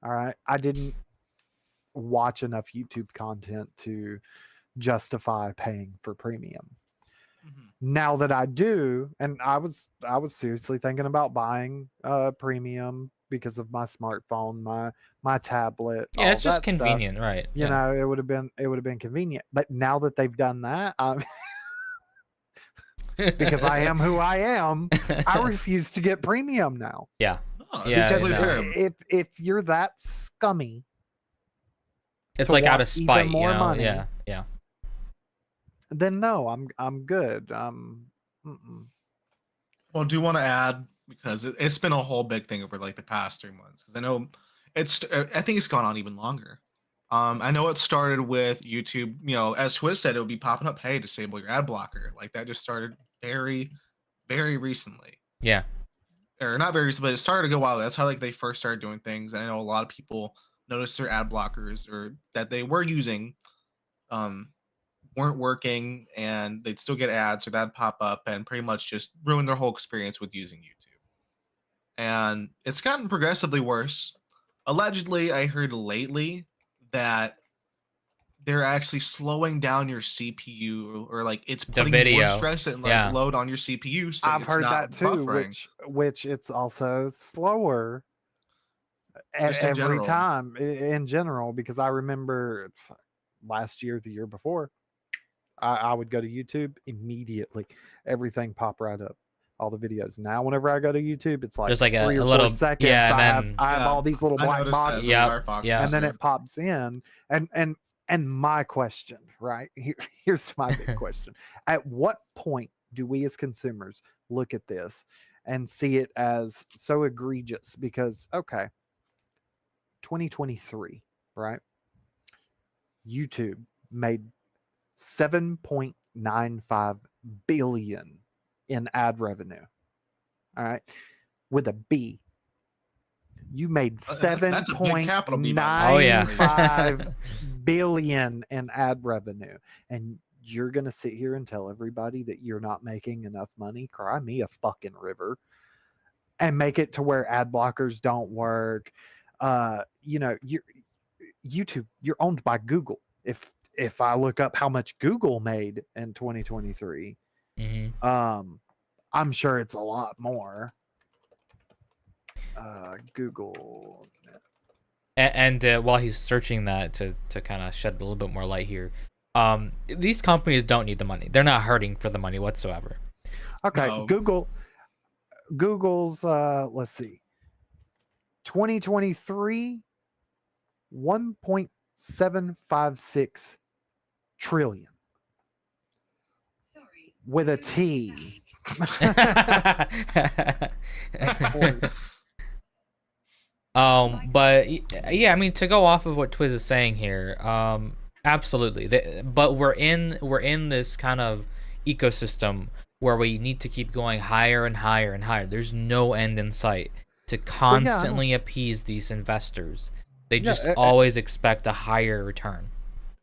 All right, I didn't watch enough YouTube content to justify paying for premium. Now that I do, and I was seriously thinking about buying premium because of my smartphone, my tablet. Yeah, all it's just that stuff. convenient, right? You Yeah. know, it would have been convenient. But now that they've done that, because I am who I am, I refuse to get premium now. Yeah. Oh, Yeah, that's Because completely fair. if you're that scummy, It's to like out want of spite, even more money, Yeah. Yeah. then no, I'm good. Mm-mm. Well, I do want to add, because it's been a whole big thing over like the past 3 months. Because I know I think it's gone on even longer. I know it started with YouTube. As Twiz said, it would be popping up, "Hey, disable your ad blocker." Like that just started very, very recently. Yeah. Or not very recently, but it started to go wild. That's how like they first started doing things. And I know a lot of people noticed their ad blockers or that they were using weren't working, and they'd still get ads or that'd pop up and pretty much just ruin their whole experience with using YouTube. And it's gotten progressively worse. Allegedly, I heard lately that they're actually slowing down your CPU, or like it's The putting more video. stress and like Yeah. load on your CPU. So I've it's heard not that too, buffering. which it's also slower Just in every general. time in general, because I remember last year, the year before, I would go to YouTube immediately, everything pop right up. all the videos. Now, whenever I go to YouTube, it's like There's like 3 a or little 4 seconds. yeah, and I have then I have Yeah, all these little I black noticed that boxes, as Yep, a Firefox yeah. and then user. it pops in. And my question, right? Here's my big question: at what point do we as consumers look at this and see it as so egregious? Because okay, 2023, right? YouTube made 7.95 billion in ad revenue. All right. With a B. You made That's a big capital B, by Oh the way. yeah. 7.95 billion in ad revenue. And you're going to sit here and tell everybody that you're not making enough money? Cry me a fucking river. And make it to where ad blockers don't work. YouTube, you're owned by Google. If I look up how much Google made in 2023, I'm sure it's a lot more. Google. And while he's searching that to kind of shed a little bit more light here, these companies don't need the money. They're not hurting for the money whatsoever. Okay, No. Google's let's see. 2023 1.756 trillion. Sorry. With a T. Of course. But yeah, I mean, to go off of what Twiz is saying here, absolutely. But we're in this kind of ecosystem where we need to keep going higher and higher and higher. There's no end in sight to constantly appease these investors. They just always expect a higher return.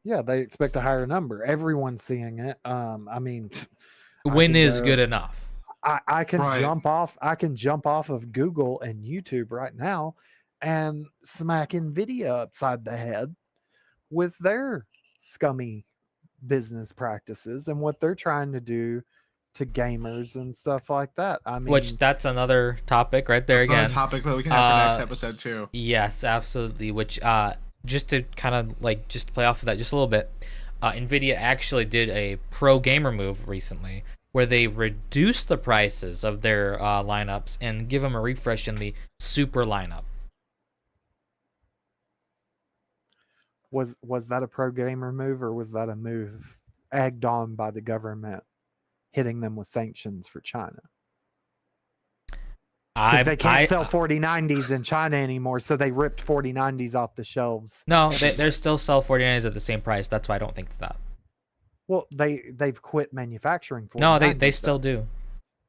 Yeah, they expect a higher number. Everyone's seeing it. I mean, Win is good enough. I can Right. jump off. I can jump off of Google and YouTube right now, and smack Nvidia upside the head with their scummy business practices and what they're trying to do to gamers and stuff like that. I mean, Which that's another topic right there That's again. another topic that we can have for next episode too. Yes, absolutely. Which just to kind of just play off of that just a little bit, Nvidia actually did a pro gamer move recently where they reduced the prices of their lineups and give them a refresh in the super lineup. was that a pro gamer move, or was that a move egged on by the government hitting them with sanctions for China? They can't sell 4090s in China anymore, so they ripped 4090s off the shelves. No, they're still sell 49s at the same price. That's why I don't think it's that. Well, they've quit manufacturing 4090s. No, they still do.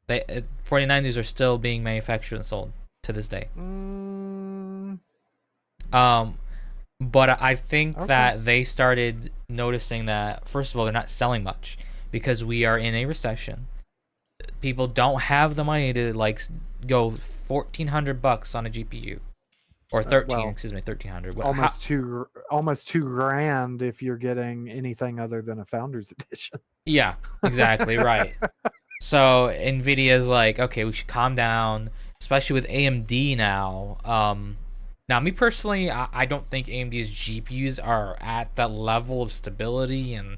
4090s are still being manufactured and sold to this day. But I think that they started noticing that, first of all, they're not selling much because we are in a recession. People don't have the money to go $1,400 on a GPU, or 1,300. Almost two grand if you're getting anything other than a Founders Edition. Yeah, exactly right. So Nvidia's like, okay, we should calm down, especially with AMD now. Now, me personally, I don't think AMD's GPUs are at that level of stability, and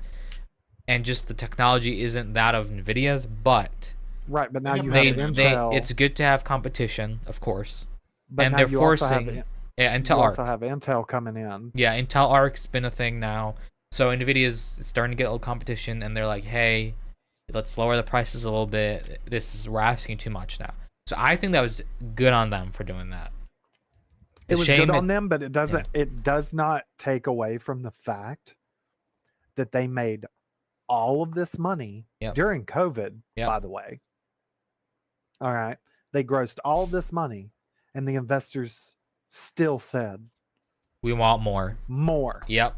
just the technology isn't that of Nvidia's, but right. But now you have Intel. It's good to have competition, of course, but and now they're you also forcing. have, Intel you Arc. also have Intel coming in. Yeah, Intel Arc's been a thing now, so Nvidia's starting to get a little competition, and they're like, hey, let's lower the prices a little bit. We're asking too much now. So I think that was good on them for doing that. It was good on them, but it doesn't. Yeah. It does not take away from the fact that they made all of this money during COVID. By the way, all right, they grossed all of this money, and the investors still said, "We want more." More. Yep.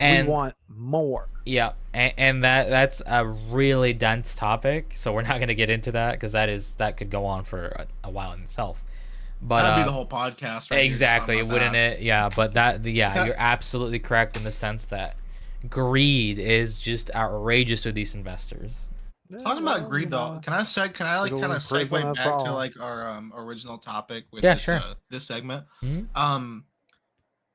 And we want more. Yeah, and that's a really dense topic, so we're not going to get into that because that could go on for a while in itself. But that'd be the whole podcast, right? Exactly, wouldn't it? Yeah, but you're absolutely correct in the sense that greed is just outrageous with these investors. Talking about greed, though, can I kind of segue back to our original topic with this segment? Mm-hmm.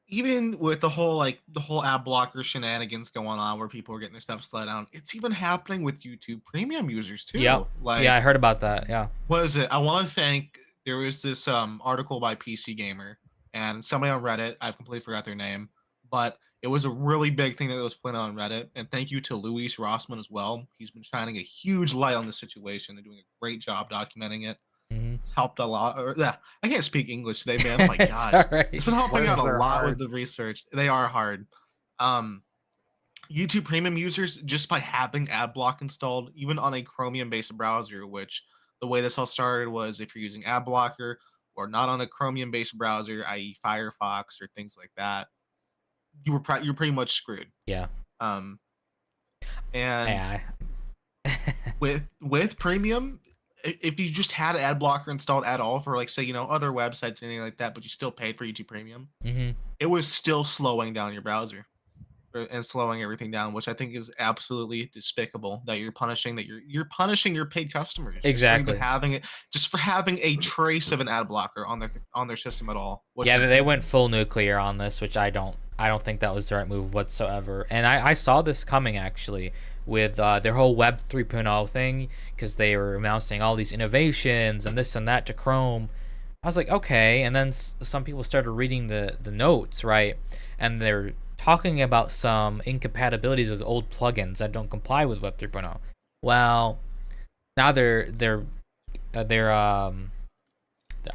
even with the whole ad blocker shenanigans going on where people are getting their stuff slowed down, it's even happening with YouTube Premium users Yep. too. Yeah, I Like, heard about that. Yeah. what is it? I want to thank. There was this article by PC Gamer and somebody on Reddit. I've completely forgot their name, but it was a really big thing that was put on Reddit. And thank you to Luis Rossman as well. He's been shining a huge light on this situation and doing a great job documenting it. Hmm. It's helped a lot. Yeah, I can't speak English today, man. Oh my It's gosh, all right. it's been helping out Words a are lot hard. with the research. They are hard. Um, YouTube Premium users, just by having ad block installed, even on a Chromium-based browser, which the way this all started was if you're using ad blocker or not on a Chromium-based browser, i.e., Firefox or things like that, you're pretty much screwed. Yeah. Um, and Yeah. with Premium, if you just had ad blocker installed at all for, like, say, other websites, anything like that, but you still paid for YouTube Premium, Hmm. it was still slowing down your browser and slowing everything down, which I think is absolutely despicable. That you're punishing your paid customers just for Exactly. even having a trace of an ad blocker on their system at all. Which Yeah, is they went full nuclear on this, which I don't think that was the right move whatsoever. And I saw this coming actually with their whole Web 3.0 thing, because they were announcing all these innovations and this and that to Chrome. I was like, okay, and then some people started reading the notes, right? And they're talking about some incompatibilities with old plugins that don't comply with Web 3.0. Well, now they're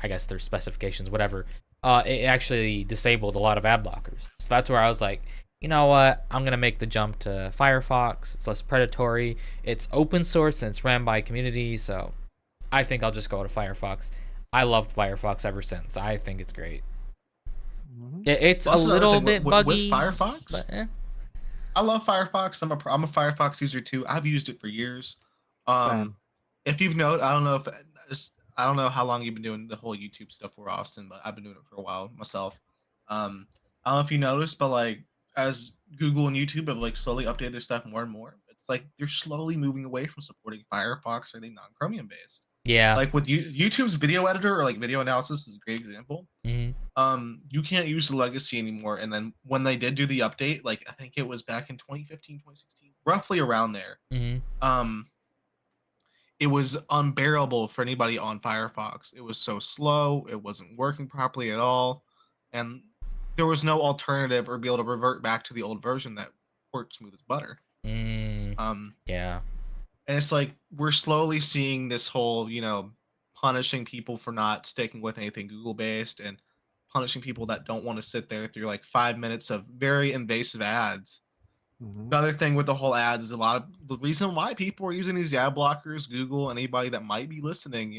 I guess their specifications, whatever, it actually disabled a lot of ad blockers. So that's where I was like, you know what? I'm gonna make the jump to Firefox. It's less predatory. It's open source and it's ran by a community. So I think I'll just go to Firefox. I loved Firefox ever since. I think it's great. Mhm. It's a also another little thing bit with buggy, Firefox. but I love Firefox. I'm a Firefox user too. I've used it for years. Same. If you've noted, I don't know how long you've been doing the whole YouTube stuff for Austin, but I've been doing it for a while myself. I don't know if you noticed, but like as Google and YouTube have like slowly updated their stuff more and more, it's like they're slowly moving away from supporting Firefox or the non-Chromium based. yeah. Like with YouTube's video editor or like video analysis is a great example. Mhm. You can't use the legacy anymore. And then when they did do the update, like I think it was back in 2015, 2016, roughly around there. Mhm. It was unbearable for anybody on Firefox. It was so slow. It wasn't working properly at all. And there was no alternative or be able to revert back to the old version that worked smooth as butter. Mm, Um, yeah. and it's like we're slowly seeing this whole, punishing people for not sticking with anything Google based and punishing people that don't want to sit there through like 5 minutes of very invasive ads. Mhm. Another thing with the whole ads is a lot of the reason why people are using these ad blockers, Google, anybody that might be listening,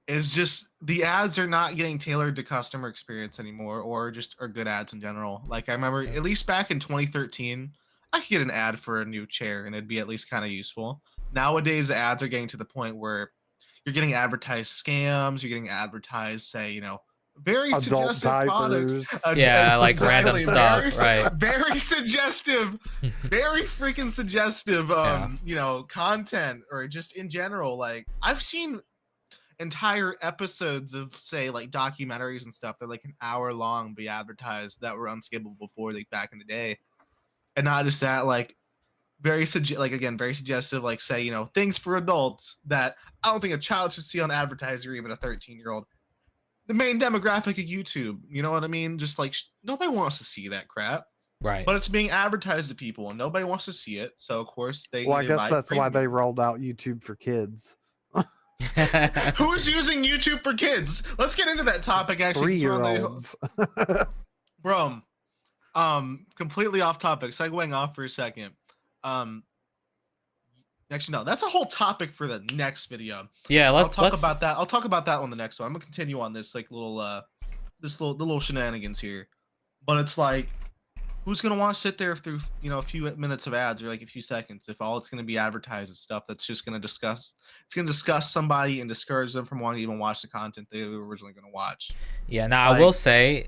is just the ads are not getting tailored to customer experience anymore, or just are good ads in general. Like I remember, at least back in 2013, I could get an ad for a new chair and it'd be at least kind of useful. Nowadays, the ads are getting to the point where you're getting advertised scams, you're getting advertised, say, very Adult suggestive products. diapers. Yeah, like random Exactly, stuff, right? Very suggestive, very freaking suggestive, content, or just in general. Like I've seen entire episodes of, say, like documentaries and stuff that like an hour long be advertised that were unskippable before, like back in the day. And not just that, like very suggestive, like say, things for adults that I don't think a child should see on advertising, or even a 13-year-old. The main demographic of YouTube, you know what I mean? Just like nobody wants to see that crap, Right. but it's being advertised to people and nobody wants to see it. So of course they. Well, I either guess buy that's why they premium. rolled out YouTube for kids. Who's using YouTube for kids? Let's get into that topic. Actually, since we're on the- 3-year-olds. bro. Completely off topic. Segueing off for a second. Actually, no, that's a whole topic for the next video. Yeah, I'll let's talk about that. I'll talk about that on the next one. I'm gonna continue on this like little the little shenanigans here. But it's like, who's gonna want to sit there through a few minutes of ads or like a few seconds if all it's gonna be advertised is stuff that's just gonna discuss somebody and discourage them from wanting to even watch the content they were originally gonna watch. Yeah, now I will say,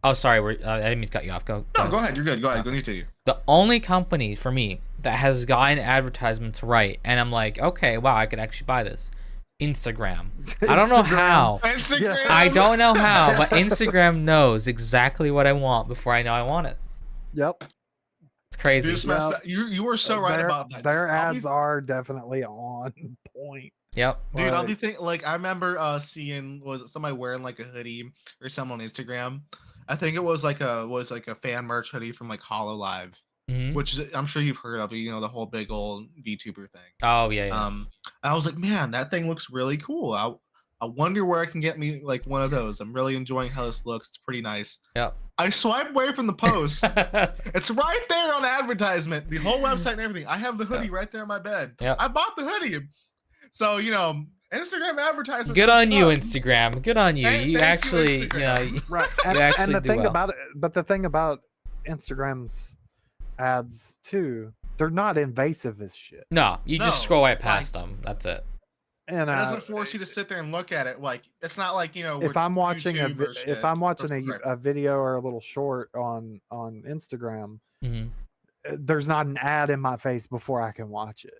oh sorry, I didn't mean to cut you off. Go No, go ahead. You're good. Go ahead. Go continue. The only company for me that has gotten advertisements right, and I'm like, okay, wow, I could actually buy this, Instagram. I don't know Instagram. how. Instagram. I don't know how, but Instagram knows exactly what I want before I know I want it. Yep. It's crazy. You just messed up. You were so right about that. Their I'll be- ads are definitely on point. Yep. Dude, I'll be Like, thinking like I remember seeing was it somebody wearing like a hoodie or something on Instagram. I think it was like a fan merch hoodie from like Hollow Live, Hmm. which I'm sure you've heard of, you know, the whole big old VTuber thing. Oh yeah, yeah. And I was like, man, that thing looks really cool. I wonder where I can get me like one of those. I'm really enjoying how this looks. It's pretty nice. Yep. I swipe away from the post. It's right there on the advertisement, the whole website and everything. I have the hoodie right there in my bed. Yep. I bought the hoodie. So, you know, Instagram advertisement. Good on you, suck. Instagram. Good on you. Thank You you, actually, you know, Instagram. right. you And, actually and the do thing well. about it, but the thing about Instagram's ads too, they're not invasive as shit. No, you just No, scroll right like- past them. That's it. And It doesn't force you to sit there and look at it. Like it's not like, you know, if I'm watching YouTube or shit. if I'm watching That's right. a video or a little short on Instagram, Hmm. there's not an ad in my face before I can watch it.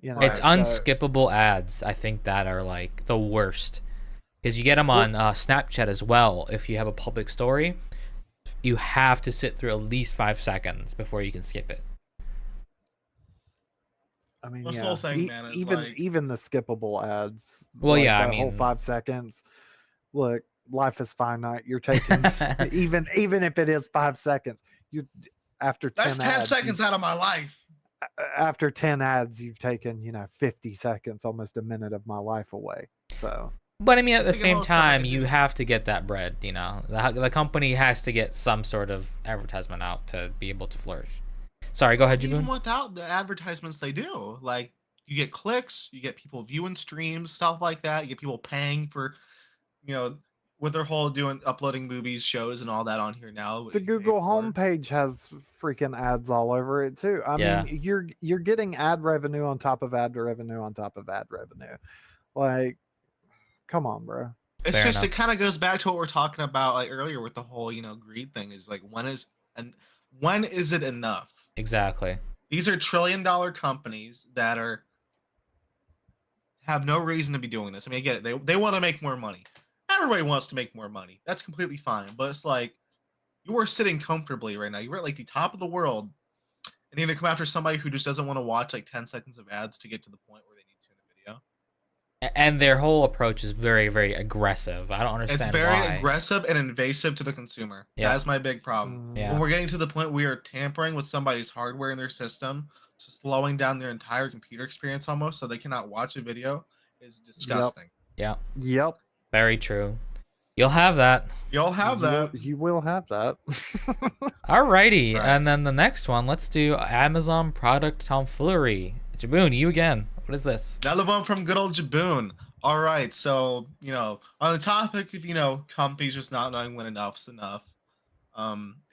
You know, It's so- unskippable ads. I think that are like the worst because you get them on Snapchat as well. If you have a public story, you have to sit through at least 5 seconds before you can skip it. I mean, This yeah, whole thing, man, is like- even the skippable ads. Well, like yeah, I that whole mean- 5 seconds. Look, life is finite. You're taking even if it is 5 seconds, you after 10 That's 10 ads, seconds out of my life. after 10 ads, you've taken 50 seconds, almost a minute of my life away. So But I mean, at the Think of same all the stuff I time, could you do. have to get that bread. You know, the company has to get some sort of advertisement out to be able to flourish. Sorry, go ahead, Even Jaboon. without the advertisements they do, like you get clicks, you get people viewing streams, stuff like that. You get people paying for, you know, with their whole uploading movies, shows, and all that on here now. what the you pay Google for. homepage has freaking ads all over it too. I Yeah. mean, you're getting ad revenue on top of ad revenue on top of ad revenue. Like, come on, bro. It's Fair just enough. it kind of goes back to what we're talking about like earlier with the whole greed thing. Is like when is it enough? Exactly. These are trillion-dollar companies that have no reason to be doing this. I mean, again, they want to make more money. Everybody wants to make more money. That's completely fine. But it's like you are sitting comfortably right now. You're at like the top of the world, and you're gonna come after somebody who just doesn't want to watch like 10 seconds of ads to get to the point where they need to in a video. And their whole approach is very, very aggressive. I don't understand It's very why. aggressive and invasive to the consumer. Yeah. That's my big problem. Yeah. When we're getting to the point we are tampering with somebody's hardware in their system, so slowing down their entire computer experience almost so they cannot watch a video is disgusting. Yeah, Yep. very true. You'll have that. Y'all have that. You will have that. Alrighty, Right. and then the next one, let's do Amazon product tomfoolery. Jaboon, you again. What is this? Another one from good old Jaboon. All right, so on the topic of companies just not knowing when enough's enough.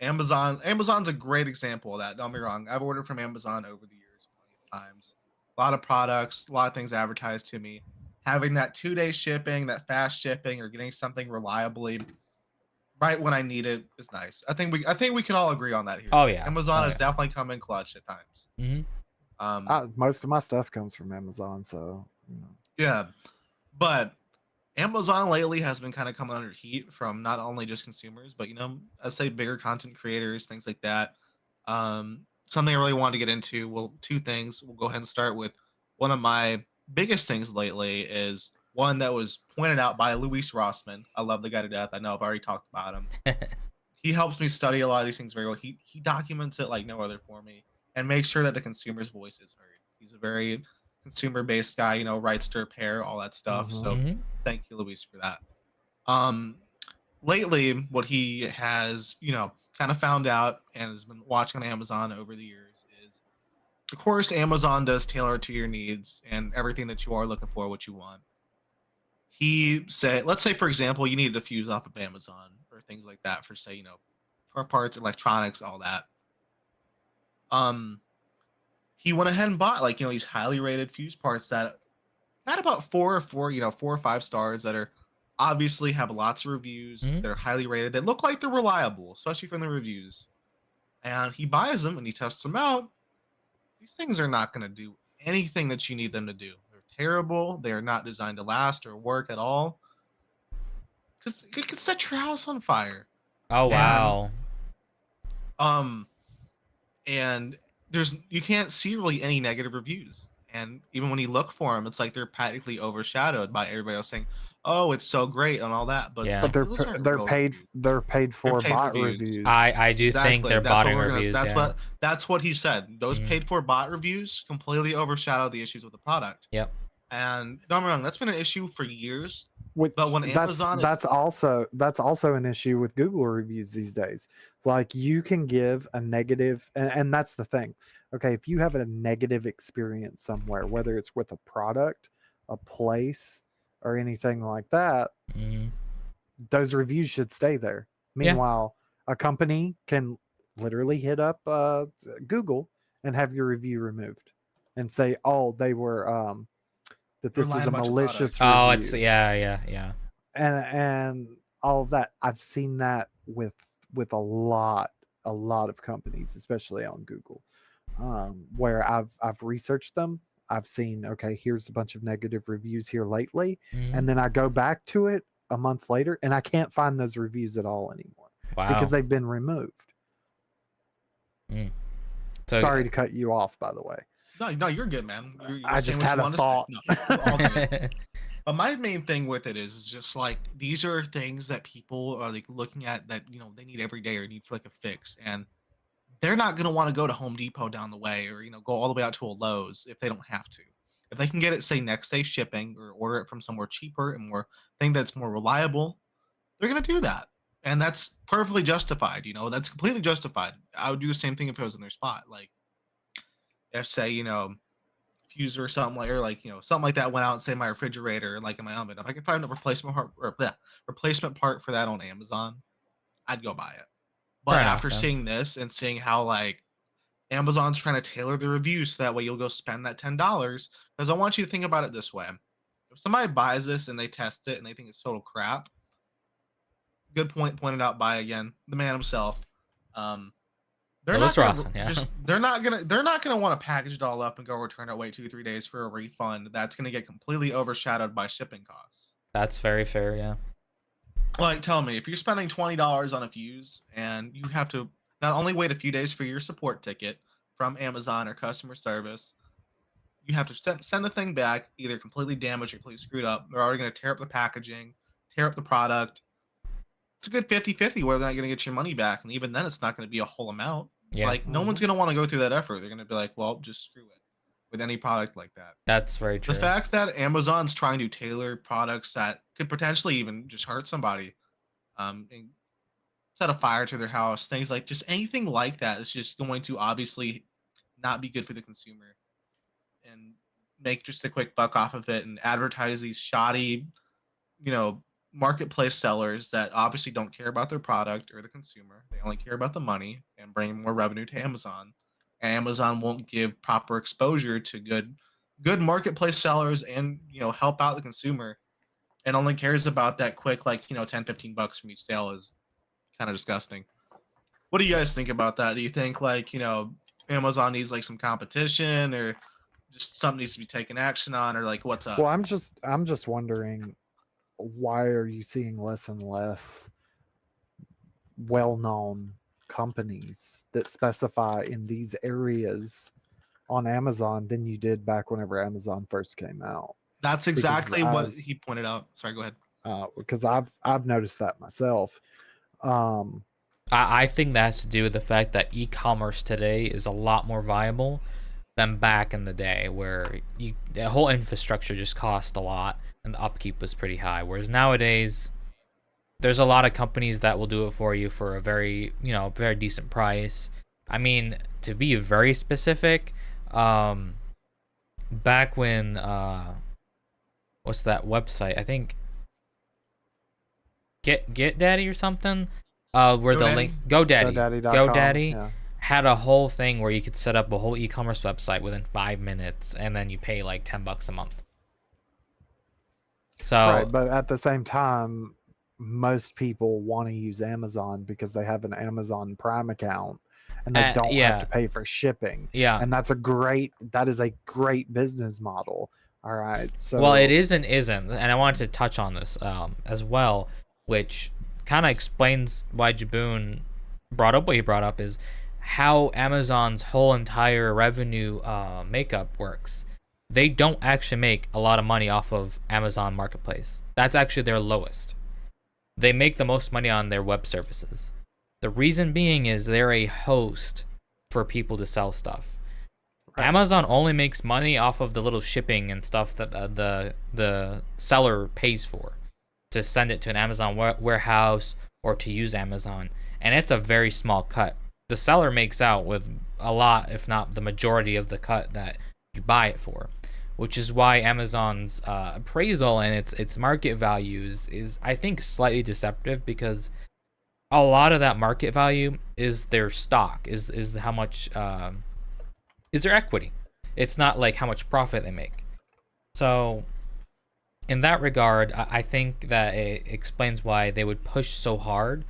Amazon's a great example of that. Don't be wrong. I've ordered from Amazon over the years plenty of times. A lot of products, a lot of things advertised to me. Having that 2-day shipping, that fast shipping, or getting something reliably right when I need it is nice. I think we can all agree on that here. Oh, yeah. Amazon Oh, has yeah. definitely come in clutch at times. Hmm. Most of my stuff comes from Amazon, so Yeah, but Amazon lately has been kind of coming under heat from not only just consumers, but I'd say bigger content creators, things like that. Something I really wanted to get into. Well, two things. We'll go ahead and start with one of my biggest things lately is one that was pointed out by Luis Rossmann. I love the guy to death. I know I've already talked about him. He helps me study a lot of these things very well. He documents it like no other for me and makes sure that the consumer's voice is heard. He's a very consumer-based guy, rights to repair, all that stuff. Mhm. So Mhm. thank you, Luis, for that. Lately, what he has, kind of found out and has been watching on Amazon over the years is, of course, Amazon does tailor to your needs and everything that you are looking for, what you want. He said, let's say, for example, you needed a fuse off of Amazon or things like that for, say, car parts, electronics, all that. He went ahead and bought these highly rated fuse parts that got about 4 or 5 stars that are obviously have lots of reviews. Mhm. They're highly rated. They look like they're reliable, especially from the reviews. And he buys them and he tests them out. These things are not going to do anything that you need them to do. They're terrible. They are not designed to last or work at all. Because it could set your house on fire. Oh And wow. um and you can't see really any negative reviews. And even when you look for them, it's like they're practically overshadowed by everybody else saying, "Oh, it's so great" and all that. But it's Yeah. But like those aren't they're real paid reviews. they're paid They're for paid bot reviews. reviews. I do think Exactly. they're That's what botting we're gonna. reviews. Yeah. That's what he said. Those Mhm. paid for bot reviews completely overshadow the issues with the product. Yep. And don't get me wrong, that's been an issue for years. Which But when Amazon is that's also an issue with Google reviews these days. Like you can give a negative, and that's the thing. Okay, if you have a negative experience somewhere, whether it's with a product, a place, or anything like that, Mhm. those reviews should stay there. Yeah. Meanwhile, a company can literally hit up Google and have your review removed and say, "Oh, they were that They're this lying is a about your malicious product. Oh, review." it's yeah. And all of that. I've seen that with a lot of companies, especially on Google, where I've researched them. I've seen, okay, here's a bunch of negative reviews here lately, Mhm. and then I go back to it a month later, and I can't find those reviews at all anymore because Wow. they've been removed. So Sorry to cut you off, by the way. No, you're good, man. You're I saying just what had you a want to say. thought. No, you're all good. But my main thing with it is just like these are things that people are like looking at that they need every day or need for like a fix, and they're not gonna want to go to Home Depot down the way or go all the way out to a Lowe's if they don't have to. If they can get it, say next day shipping or order it from somewhere cheaper and more thing that's more reliable, they're gonna do that, and that's perfectly justified. That's completely justified. I would do the same thing if I was in their spot. Like if say fuse or something like something like that went out and say my refrigerator like in my oven. If I could find a replacement part for that on Amazon, I'd go buy it. Fair But enough, after yeah. seeing this and seeing how like Amazon's trying to tailor the reviews so that way you'll go spend that $10, because I want you to think about it this way. If somebody buys this and they test it and they think it's total crap, good point pointed out by again the man himself. They're Lewis not gonna Rawson, yeah. they're not gonna want to package it all up and go return it, wait 2 or 3 days for a refund. That's gonna get completely overshadowed by shipping costs. That's very fair, yeah. Like, tell me, if you're spending $20 on a fuse and you have to not only wait a few days for your support ticket from Amazon or customer service, you have to send the thing back, either completely damaged or completely screwed up. They're already going to tear up the packaging, tear up the product. It's a good 50-50 whether or not you're going to get your money back. And even then, it's not going to be a whole amount. Yeah. Like, no one's going to want to go through that effort. They're going to be like, well, just screw it with any product like that. That's very true. The fact that Amazon's trying to tailor products that could potentially even just hurt somebody, and set a fire to their house, things like just anything like that is just going to obviously not be good for the consumer and make just a quick buck off of it and advertise these shoddy, marketplace sellers that obviously don't care about their product or the consumer. They only care about the money and bring more revenue to Amazon. And Amazon won't give proper exposure to good marketplace sellers and help out the consumer, and only cares about that quick 10-15 bucks from each sale is kind of disgusting. What do you guys think about that? Do you think Amazon needs like some competition, or just something needs to be taken action on, or like what's up? Well, I'm just wondering, why are you seeing less and less well-known companies that specify in these areas on Amazon than you did back whenever Amazon first came out? That's Because exactly what he pointed out. Sorry, go ahead. Because I've noticed that myself. I think that has to do with the fact that e-commerce today is a lot more viable than back in the day, where the whole infrastructure just cost a lot and the upkeep was pretty high. Whereas nowadays, there's a lot of companies that will do it for you for a very decent price. I mean, to be very specific, back when what's that website? I think Get Daddy or something. Where the link GoDaddy.com, GoDaddy yeah. had a whole thing where you could set up a whole e-commerce website within 5 minutes, and then you pay like $10 a month. So Right, but at the same time, most people want to use Amazon because they have an Amazon Prime account and they don't have to pay for shipping. yeah, And that is a great business model. All right. So Well, it is and isn't, and I wanted to touch on this as well, which kind of explains why Jaboon brought up what he brought up is how Amazon's whole entire revenue makeup works. They don't actually make a lot of money off of Amazon Marketplace. That's actually their lowest. They make the most money on their web services. The reason being is they're a host for people to sell stuff. Right. Amazon only makes money off of the little shipping and stuff that the seller pays for to send it to an Amazon warehouse or to use Amazon, and it's a very small cut. The seller makes out with a lot, if not the majority of the cut that you buy it for, which is why Amazon's appraisal and its market values is, I think, slightly deceptive, because a lot of that market value is their stock, is how much is their equity. It's not like how much profit they make. So in that regard, I think that it explains why they would push so hard,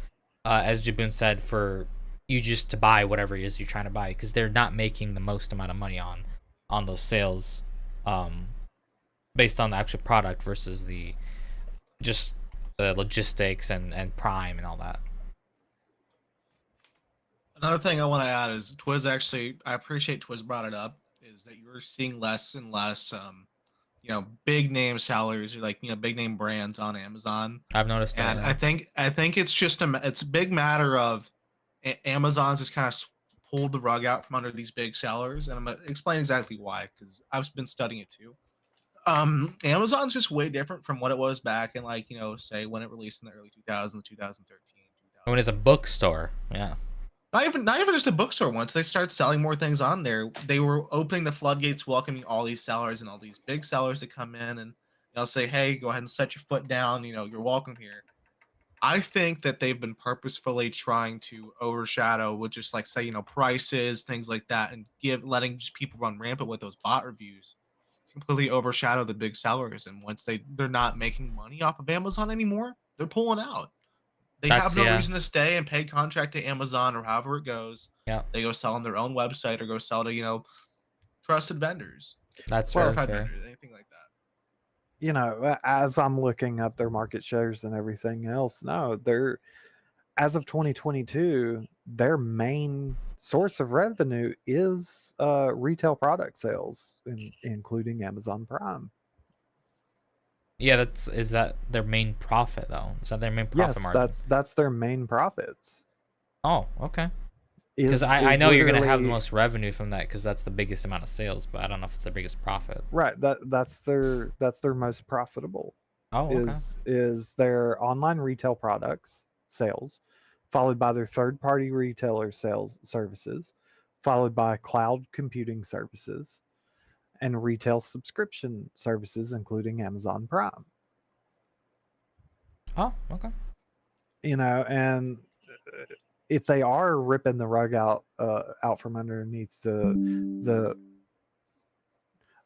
as Jaboon said, for you just to buy whatever it is you're trying to buy, because they're not making the most amount of money on those sales, based on the actual product versus the just the logistics and Prime and all that. Another thing I want to add is Twiz actually, I appreciate Twiz brought it up, is that you're seeing less and less, big name sellers, or like, big name brands on Amazon. I've noticed that. And Yeah. I think it's just it's a big matter of Amazon's just kind of pulled the rug out from under these big sellers, and I'm gonna explain exactly why, because I've been studying it too. Amazon's just way different from what it was back in, like, say when it released in the early 2000s, 2013, When it's a bookstore, yeah. not even just a bookstore. Once they start selling more things on there, they were opening the floodgates, welcoming all these sellers and all these big sellers to come in and say, hey, go ahead and set your foot down, you're welcome here. I think that they've been purposefully trying to overshadow with just, like, say, prices, things like that, and letting just people run rampant with those bot reviews, completely overshadow the big sellers. And once they're not making money off of Amazon anymore, they're pulling out. They That's, have no yeah. reason to stay and pay contract to Amazon or however it goes. Yeah. They go sell on their own website or go sell to, trusted vendors, That's fair. verified Fair. vendors, anything like that. As I'm looking up their market shares and everything else, no, they're, as of 2022, their main source of revenue is retail product sales, including Amazon Prime. Yeah, is that their main profit though? Is that their main profit Yes, margin? that's their main profits. Oh, okay. Because I Is know you're gonna have the literally- most revenue from that, because that's the biggest amount of sales, but I don't know if it's their biggest profit. right. That's their most profitable. Oh, okay. Is their online retail products sales, followed by their third-party retailer sales services, followed by cloud computing services, and retail subscription services, including Amazon Prime. Oh, okay. And if they are ripping the rug out from underneath the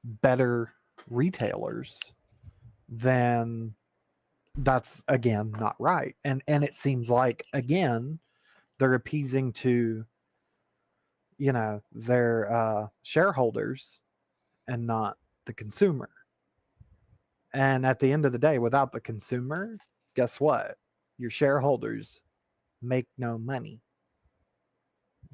better retailers, then that's again not right. And it seems like, again, they're appeasing to their shareholders and not the consumer. And at the end of the day, without the consumer, guess what? Your shareholders make no money.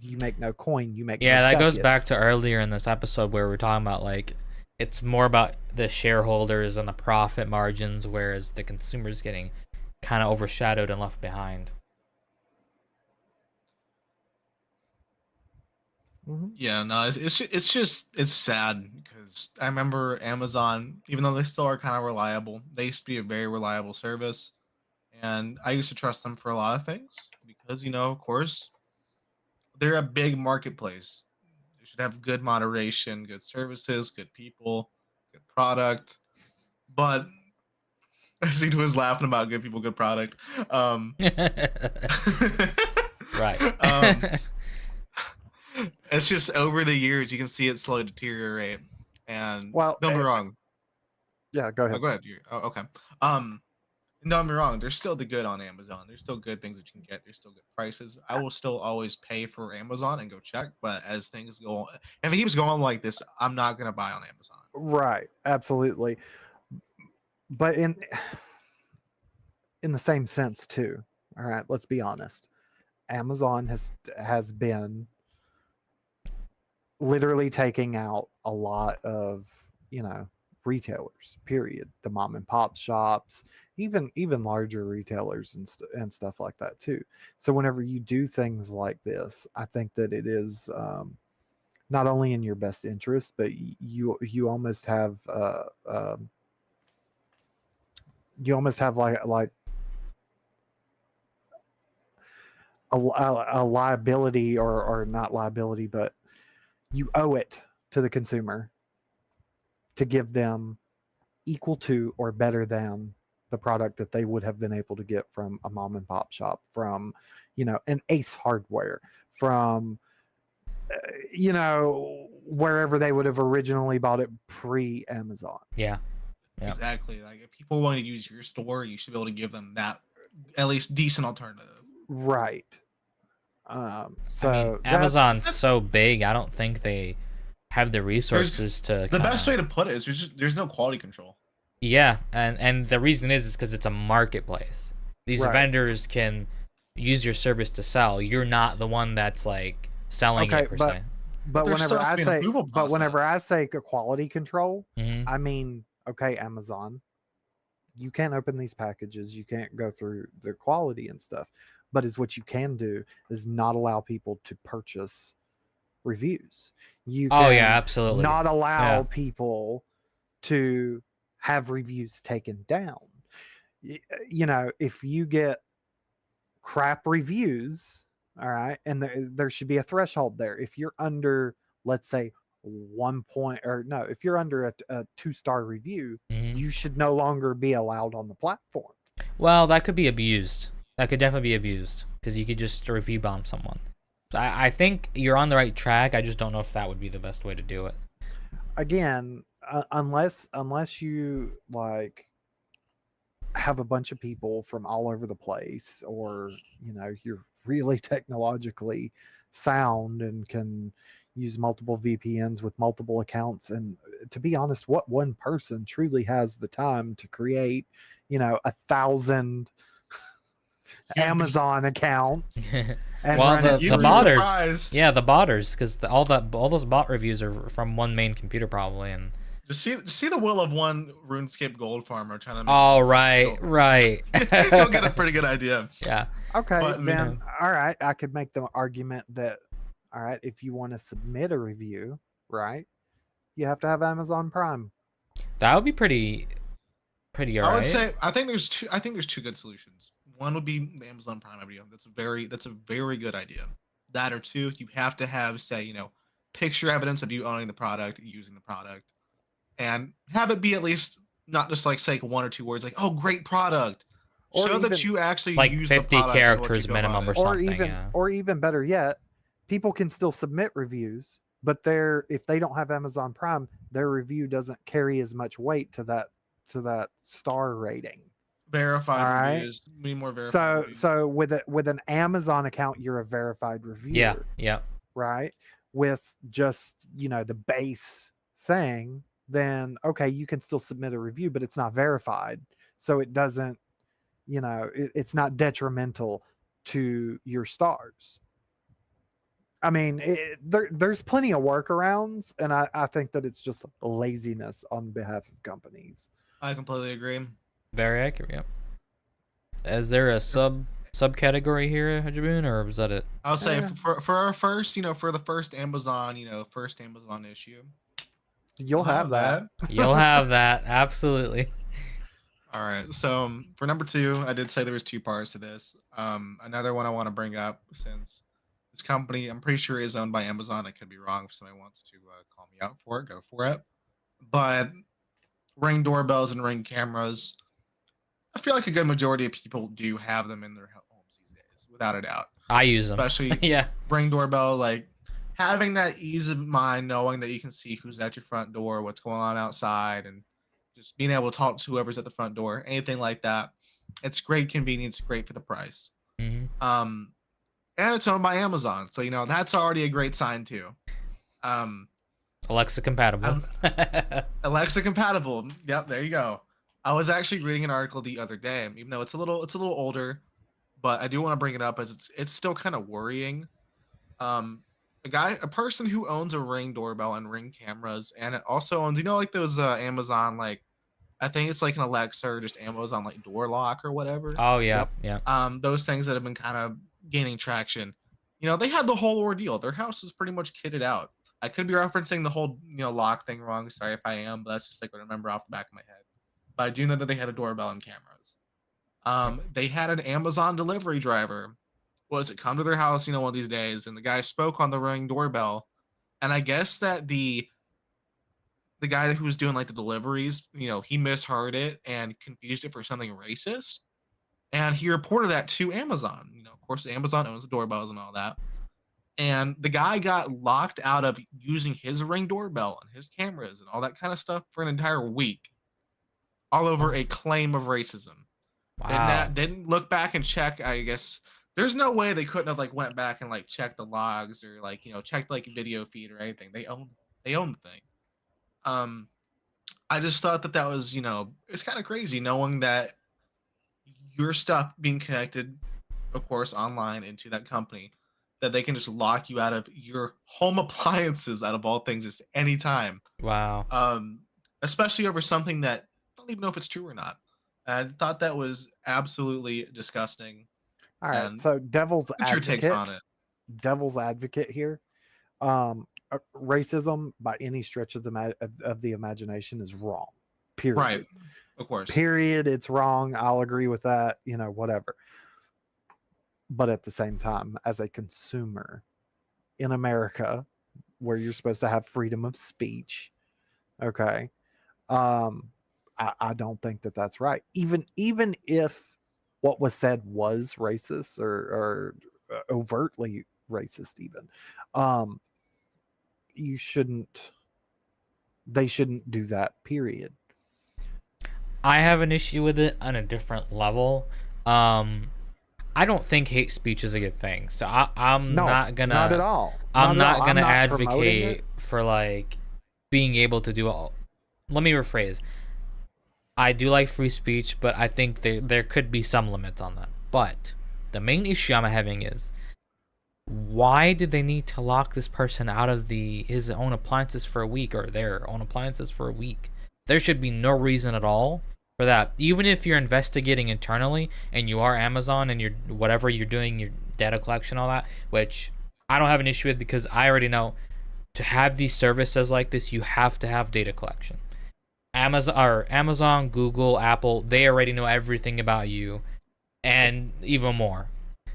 You make no coin. You make Yeah, no that goes back to ducats. earlier in this episode where we're talking about, like, it's more about the shareholders and the profit margins, whereas the consumer's getting kind of overshadowed and left behind. Mhm. Yeah, no, it's sad, because I remember Amazon, even though they still are kind of reliable, they used to be a very reliable service, and I used to trust them for a lot of things because, of course, they're a big marketplace. They should have good moderation, good services, good people, good product. But I see was laughing about good people, good product. Right. It's just over the years you can see it slowly deteriorate. And Well, don't be wrong. yeah, go Oh, ahead. go ahead. Okay. Don't be wrong. There's still the good on Amazon. There's still good things that you can get. There's still good prices. I will still always pay for Amazon and go check. But as things go on, if it keeps going like this, I'm not gonna buy on Amazon. Right, absolutely. But in the same sense too. All right, let's be honest. Amazon has been literally taking out a lot of, you know, retailers, period. The mom and pop shops, even larger retailers and stuff like that too. So whenever you do things like this, I think that it is not only in your best interest, but you almost have you almost have like a liability, or not liability, but you owe it to the consumer to give them equal to or better than the product that they would have been able to get from a mom and pop shop, from, you know, an Ace Hardware, from, you know, wherever they would have originally bought it pre Amazon. Yeah. Yeah. Exactly. Like if people want to use your store, you should be able to give them that at least decent alternative. Right. I mean, So Amazon's that's so big. I don't think they have the resources to. The best kinda- way to put it is there's no quality control. Yeah, and the reason is because it's a marketplace. These Right. vendors can use your service to sell. You're not the one that's like selling okay, it per se. but there whenever still has to I be an say approval but whenever I process. say a quality control, Hmm. I mean, okay, Amazon, you can't open these packages, you can't go through the quality and stuff. But is what you can do is not allow people to purchase reviews. You Oh yeah, can absolutely. not allow Yeah. people to have reviews taken down. You know, if you get crap reviews, all right, and there should be a threshold there. If you're under, let's say, 1 point, or no, if you're under a 2-star review, Hmm. you should no longer be allowed on the platform. Well, that could be abused. That could definitely be abused because you could just review bomb someone. So I think you're on the right track. I just don't know if that would be the best way to do it. Again, unless you like have a bunch of people from all over the place, or, you know, you're really technologically sound and can use multiple VPNs with multiple accounts. And to be honest, what one person truly has the time to create, you know, 1,000 Amazon accounts and Well, run it You'd the be through? botters, surprised. yeah, the botters, because all those bot reviews are from one main computer probably, and Just see the will of one RuneScape gold farmer trying to make oh right, right, You'll get a pretty good idea. yeah, Okay, But, I mean, then all right, I could make the argument that, all right, if you want to submit a review, right, you have to have Amazon Prime. that would be pretty I alright. would say I think there's two good solutions. One would be the Amazon Prime idea. That's a very good idea. That, or two, you have to have, say, picture evidence of you owning the product, using the product, and have it be at least not just like say 1 or 2 words like, "Oh, great product." Or Show that even you actually Like use the 50 product and what you characters go about minimum or it. something. Yeah. or even better yet, people can still submit reviews, but if they don't have Amazon Prime, their review doesn't carry as much weight to that star rating. Verified All right. reviews. We need more verified So reviews. with an Amazon account, you're a verified Yeah. reviewer, Yeah. right? With just, you know, the base thing, then okay, you can still submit a review, but it's not verified, so it doesn't, you know, it's not detrimental to your stars. I mean, there's plenty of workarounds, and I think that it's just laziness on behalf of companies. I completely agree. Very accurate. Yep. Is there a subcategory here, Jaboon, or was that it? I'll say Eh. for our first, for the first Amazon, issue, You'll I'll have that. You'll have that. Absolutely. All right. So for number two, I did say there was two parts to this. Another one I want to bring up, since this company, I'm pretty sure, is owned by Amazon. I could be wrong. If somebody wants to call me out for it, go for it. But Ring doorbells and Ring cameras, I feel like a good majority of people do have them in their homes these days, without a doubt. I use them. Especially Yeah. Ring doorbell, like having that ease of mind, knowing that you can see who's at your front door, what's going on outside, and just being able to talk to whoever's at the front door, anything like that. It's great convenience, great for the price. Hmm. And it's owned by Amazon, so that's already a great sign too. Alexa compatible. Alexa compatible. Yep, there you go. I was actually reading an article the other day, even though it's a little older, but I do want to bring it up as it's still kind of worrying. Um, a person who owns a Ring doorbell and Ring cameras, and it also owns, like those Amazon, like I think it's like an Alexa or just Amazon like door lock or whatever. Oh yeah, Yep. yeah. Those things that have been kind of gaining traction. They had the whole ordeal. Their house was pretty much kitted out. I could be referencing the whole lock thing wrong. Sorry if I am, but that's just like what I remember off the back of my head. But I do know that they had a doorbell and cameras. They had an Amazon delivery driver. Was it come to their house, one of these days, and the guy spoke on the Ring doorbell, and I guess that the guy who was doing like the deliveries, he misheard it and confused it for something racist, and he reported that to Amazon. Of course, Amazon owns the doorbells and all that. And the guy got locked out of using his Ring doorbell and his cameras and all that kind of stuff for an entire week, all over a claim of racism. Wow. Didn't look back and check. I guess there's no way they couldn't have like went back and like checked the logs or like checked like video feed or anything. They own the thing. I just thought that was it's kind of crazy knowing that your stuff being connected, of course, online into that company, that they can just lock you out of your home appliances out of all things just anytime. Wow. Especially over something that I don't even know if it's true or not. I thought that was absolutely disgusting. All right, And so devil's what's your takes on advocate. it? Devil's advocate here. Racism by any stretch of the imagination is wrong. Period. Right. Of course. Period. It's wrong. I'll agree with that. Whatever. But at the same time, as a consumer in America, where you're supposed to have freedom of speech, okay, I don't think that that's right. Even if what was said was racist or overtly racist, even, they shouldn't do that. Period. I have an issue with it on a different level. I don't think hate speech is a good thing, so I'm No, not gonna. not at all. I'm Not at not all. gonna I'm not promoting advocate it. for like being able to do all. Let me rephrase. I do like free speech, but I think there could be some limits on that. But the main issue I'm having is, why did they need to lock this person out of his own appliances for a week, or their own appliances for a week? There should be no reason at all for that. Even if you're investigating internally and you are Amazon and you're whatever you're doing, your data collection, all that, which I don't have an issue with, because I already know to have these services like this, you have to have data collection. Amazon, Google, Apple, they already know everything about you and even more.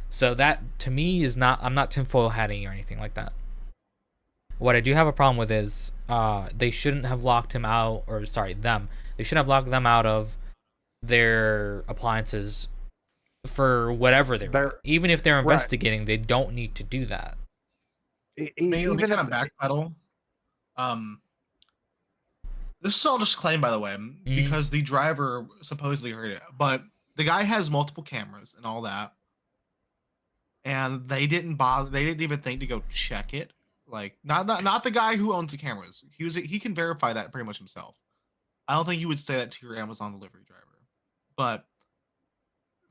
So that to me is not, I'm not tinfoil hatting or anything like that. What I do have a problem with is they shouldn't have locked him out, or sorry, them. They shouldn't have locked them out of their appliances for whatever they were. Even if they're investigating, they don't need to do that. Maybe let me kind of backpedal. This is all just claimed, by the way, because the driver supposedly heard it. But the guy has multiple cameras and all that, and they didn't bother. They didn't even think to go check it. Like not the guy who owns the cameras. He can verify that pretty much himself. I don't think he would say that to your Amazon delivery driver. But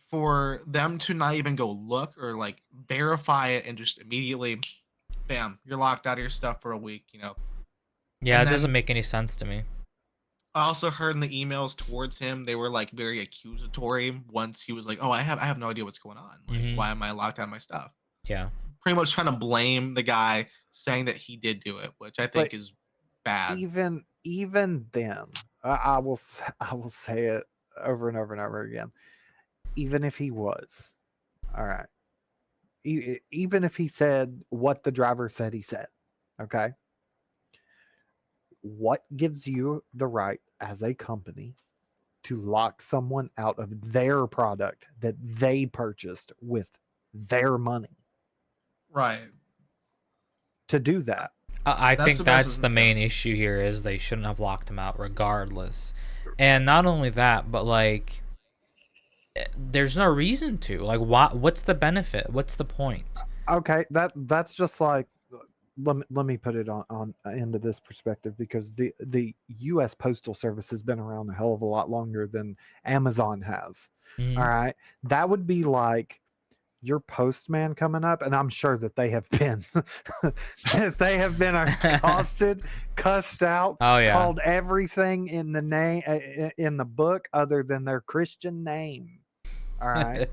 for them to not even go look or like verify it and just immediately, bam, you're locked out of your stuff for a week. Yeah, it doesn't make any sense to me. I also heard in the emails towards him, they were like very accusatory once he was like, "Oh, I have no idea what's going on. Like, why am I locked out of my stuff?" Yeah. Pretty much trying to blame the guy, saying that he did do it, which I think is bad. Even then, I will say it over and over and over again. Even if he was, all right. Even if he said what the driver said he said, okay. What gives you the right as a company to lock someone out of their product that they purchased with their money? Right. To do that. I think that's the main issue here, is they shouldn't have locked him out regardless. And not only that, but like, there's no reason to. Like, what's the benefit? What's the point? Okay, that's just like, let me put it on into this perspective, because the U.S. Postal Service has been around a hell of a lot longer than Amazon has. All Mhm. right, that would be like your postman coming up, and I'm sure that they have been that they have been accosted, cussed out, Oh yeah. called everything in the name in the book other than their Christian name. All right,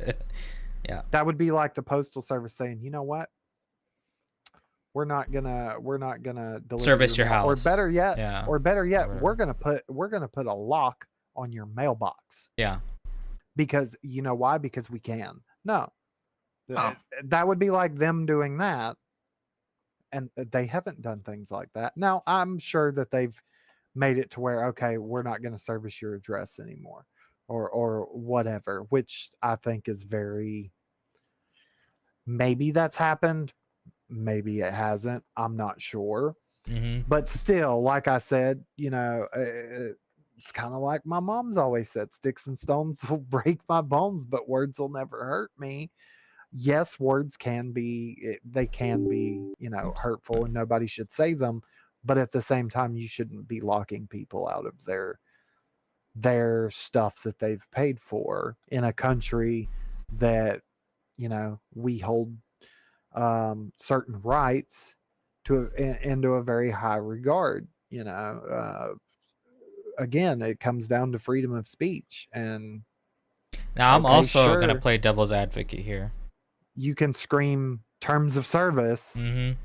Yeah. that would be like the Postal Service saying, you know what, we're not gonna deliver your Service your mail, house. Yeah. or better yet, Whatever. we're gonna put a lock on your mailbox, Yeah. because you know why? Because we can. No, Oh, that would be like them doing that, and they haven't done things like that. Now, I'm sure that they've made it to where, okay, we're not going to service your address anymore, or whatever, which I think is very, maybe that's happened, maybe it hasn't. I'm not sure. Mhm. But still, like I said, it's kind of like my mom's always said, sticks and stones will break my bones, but words will never hurt me. Yes, words can be, they can be, Oops. hurtful, and nobody should say them, but at the same time, you shouldn't be locking people out of their stuff that they've paid for in a country that, we hold certain rights into a very high regard. Again, it comes down to freedom of speech, and Now I'm okay, also gonna sure, play devil's advocate here. you can scream terms of service, Mhm.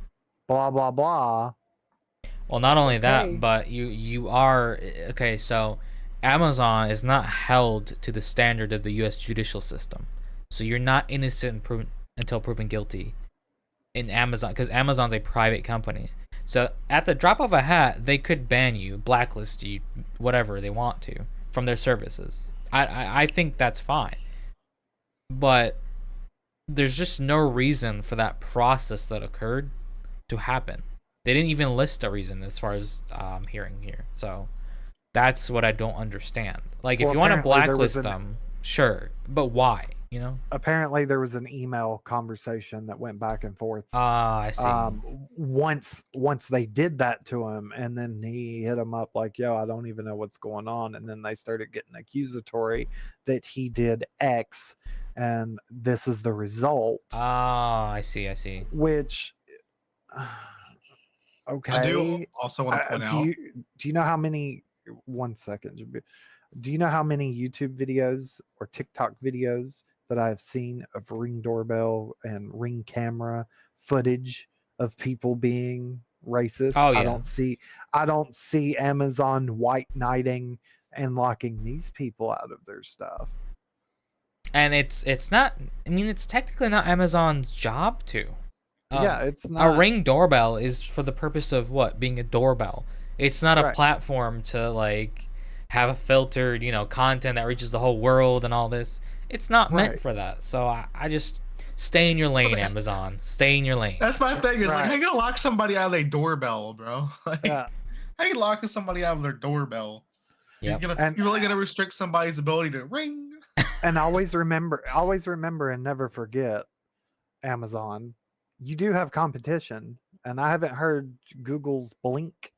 blah blah blah. Well, not only that, Okay, but you are okay. So, Amazon is not held to the standard of the U.S. judicial system. So you're not innocent until proven guilty in Amazon, because Amazon's a private company. So at the drop of a hat, they could ban you, blacklist you, whatever they want to from their services. I think that's fine, but there's just no reason for that process that occurred to happen. They didn't even list a reason as far as I'm hearing here. So that's what I don't understand. Like, if well, you want to apparently there was blacklist an them, sure, but why? You know? apparently there was an email conversation that went back and forth, Ah, I see. once they did that to him, and then he hit him up like, yo, I don't even know what's going on, and then they started getting accusatory that he did X, and this is the result, Ah, I see. I see. which I do okay. also want to point Do out. you know how many, 1 second, do you know how many YouTube videos or TikTok videos that I've seen of Ring doorbell and Ring camera footage of people being racist? Oh I yeah. don't see Amazon white knighting and locking these people out of their stuff. And it's not. I mean, it's technically not Amazon's job to. Yeah, it's A not Ring doorbell is for the purpose of what? Being a doorbell. It's not a right. platform to like have a filtered, content that reaches the whole world and all this. It's not meant Right. for that. So I just stay in your lane, Amazon. Stay in your lane. That's my thing. Is like, how Right. you gonna lock somebody out of their doorbell, bro? Like, Yeah. how you locking somebody out of their doorbell? Yep. And You're really gonna restrict somebody's ability to ring? always remember and never forget, Amazon, you do have competition, and I haven't heard Google's Blink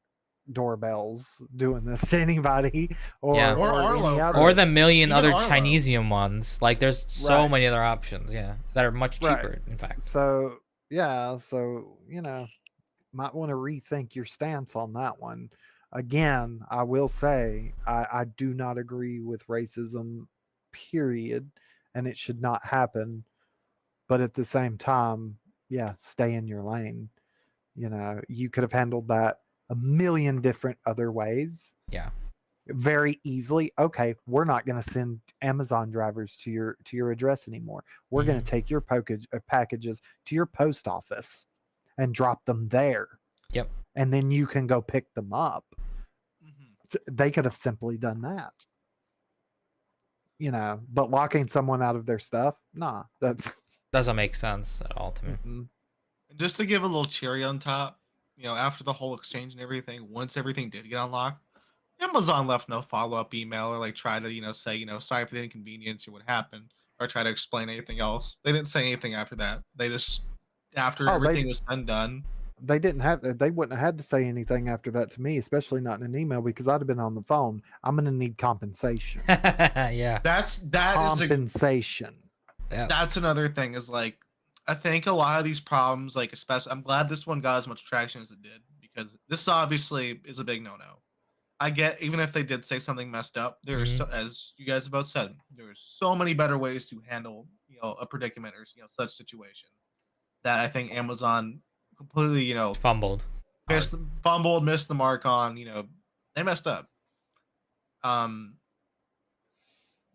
doorbells doing this to anybody, Yeah. Or or any Arlo, Or other. the million even other Arlo. Chinesium ones. Like, there's so Right, many other options, yeah, that are much right. cheaper, in fact. So yeah, so might want to rethink your stance on that one. Again, I will say I do not agree with racism, period, and it should not happen. But at the same time, yeah, stay in your lane. You could have handled that a million different other ways Yeah. very easily. Okay, we're not going to send Amazon drivers to your address anymore. We're going Hmm. to take your packages to your post office and drop them there, Yep. and then you can go pick them up. Mhm. They could have simply done that. But locking someone out of their stuff, nah, that's Doesn't make sense at all to me. mm-mm. And just to give a little cherry on top, after the whole exchange and everything, once everything did get unlocked, Amazon left no follow up email or like try to, say, sorry for the inconvenience or what happened, or try to explain anything else. They didn't say anything after that. They just, after Oh, they everything was done, they wouldn't have had to say anything after that to me, especially not in an email, because I'd have been on the phone. I'm gonna need compensation. Yeah. that is Compensation. Yeah. that's another thing is like I think a lot of these problems, like especially I'm glad this one got as much traction as it did, because this obviously is a big no-no. I get, even if they did say something messed up, there's Mhm. so, as you guys have both said, there's so many better ways to handle, a predicament or such situation, that I think Amazon completely, Fumbled. missed the mark on, they messed up. Um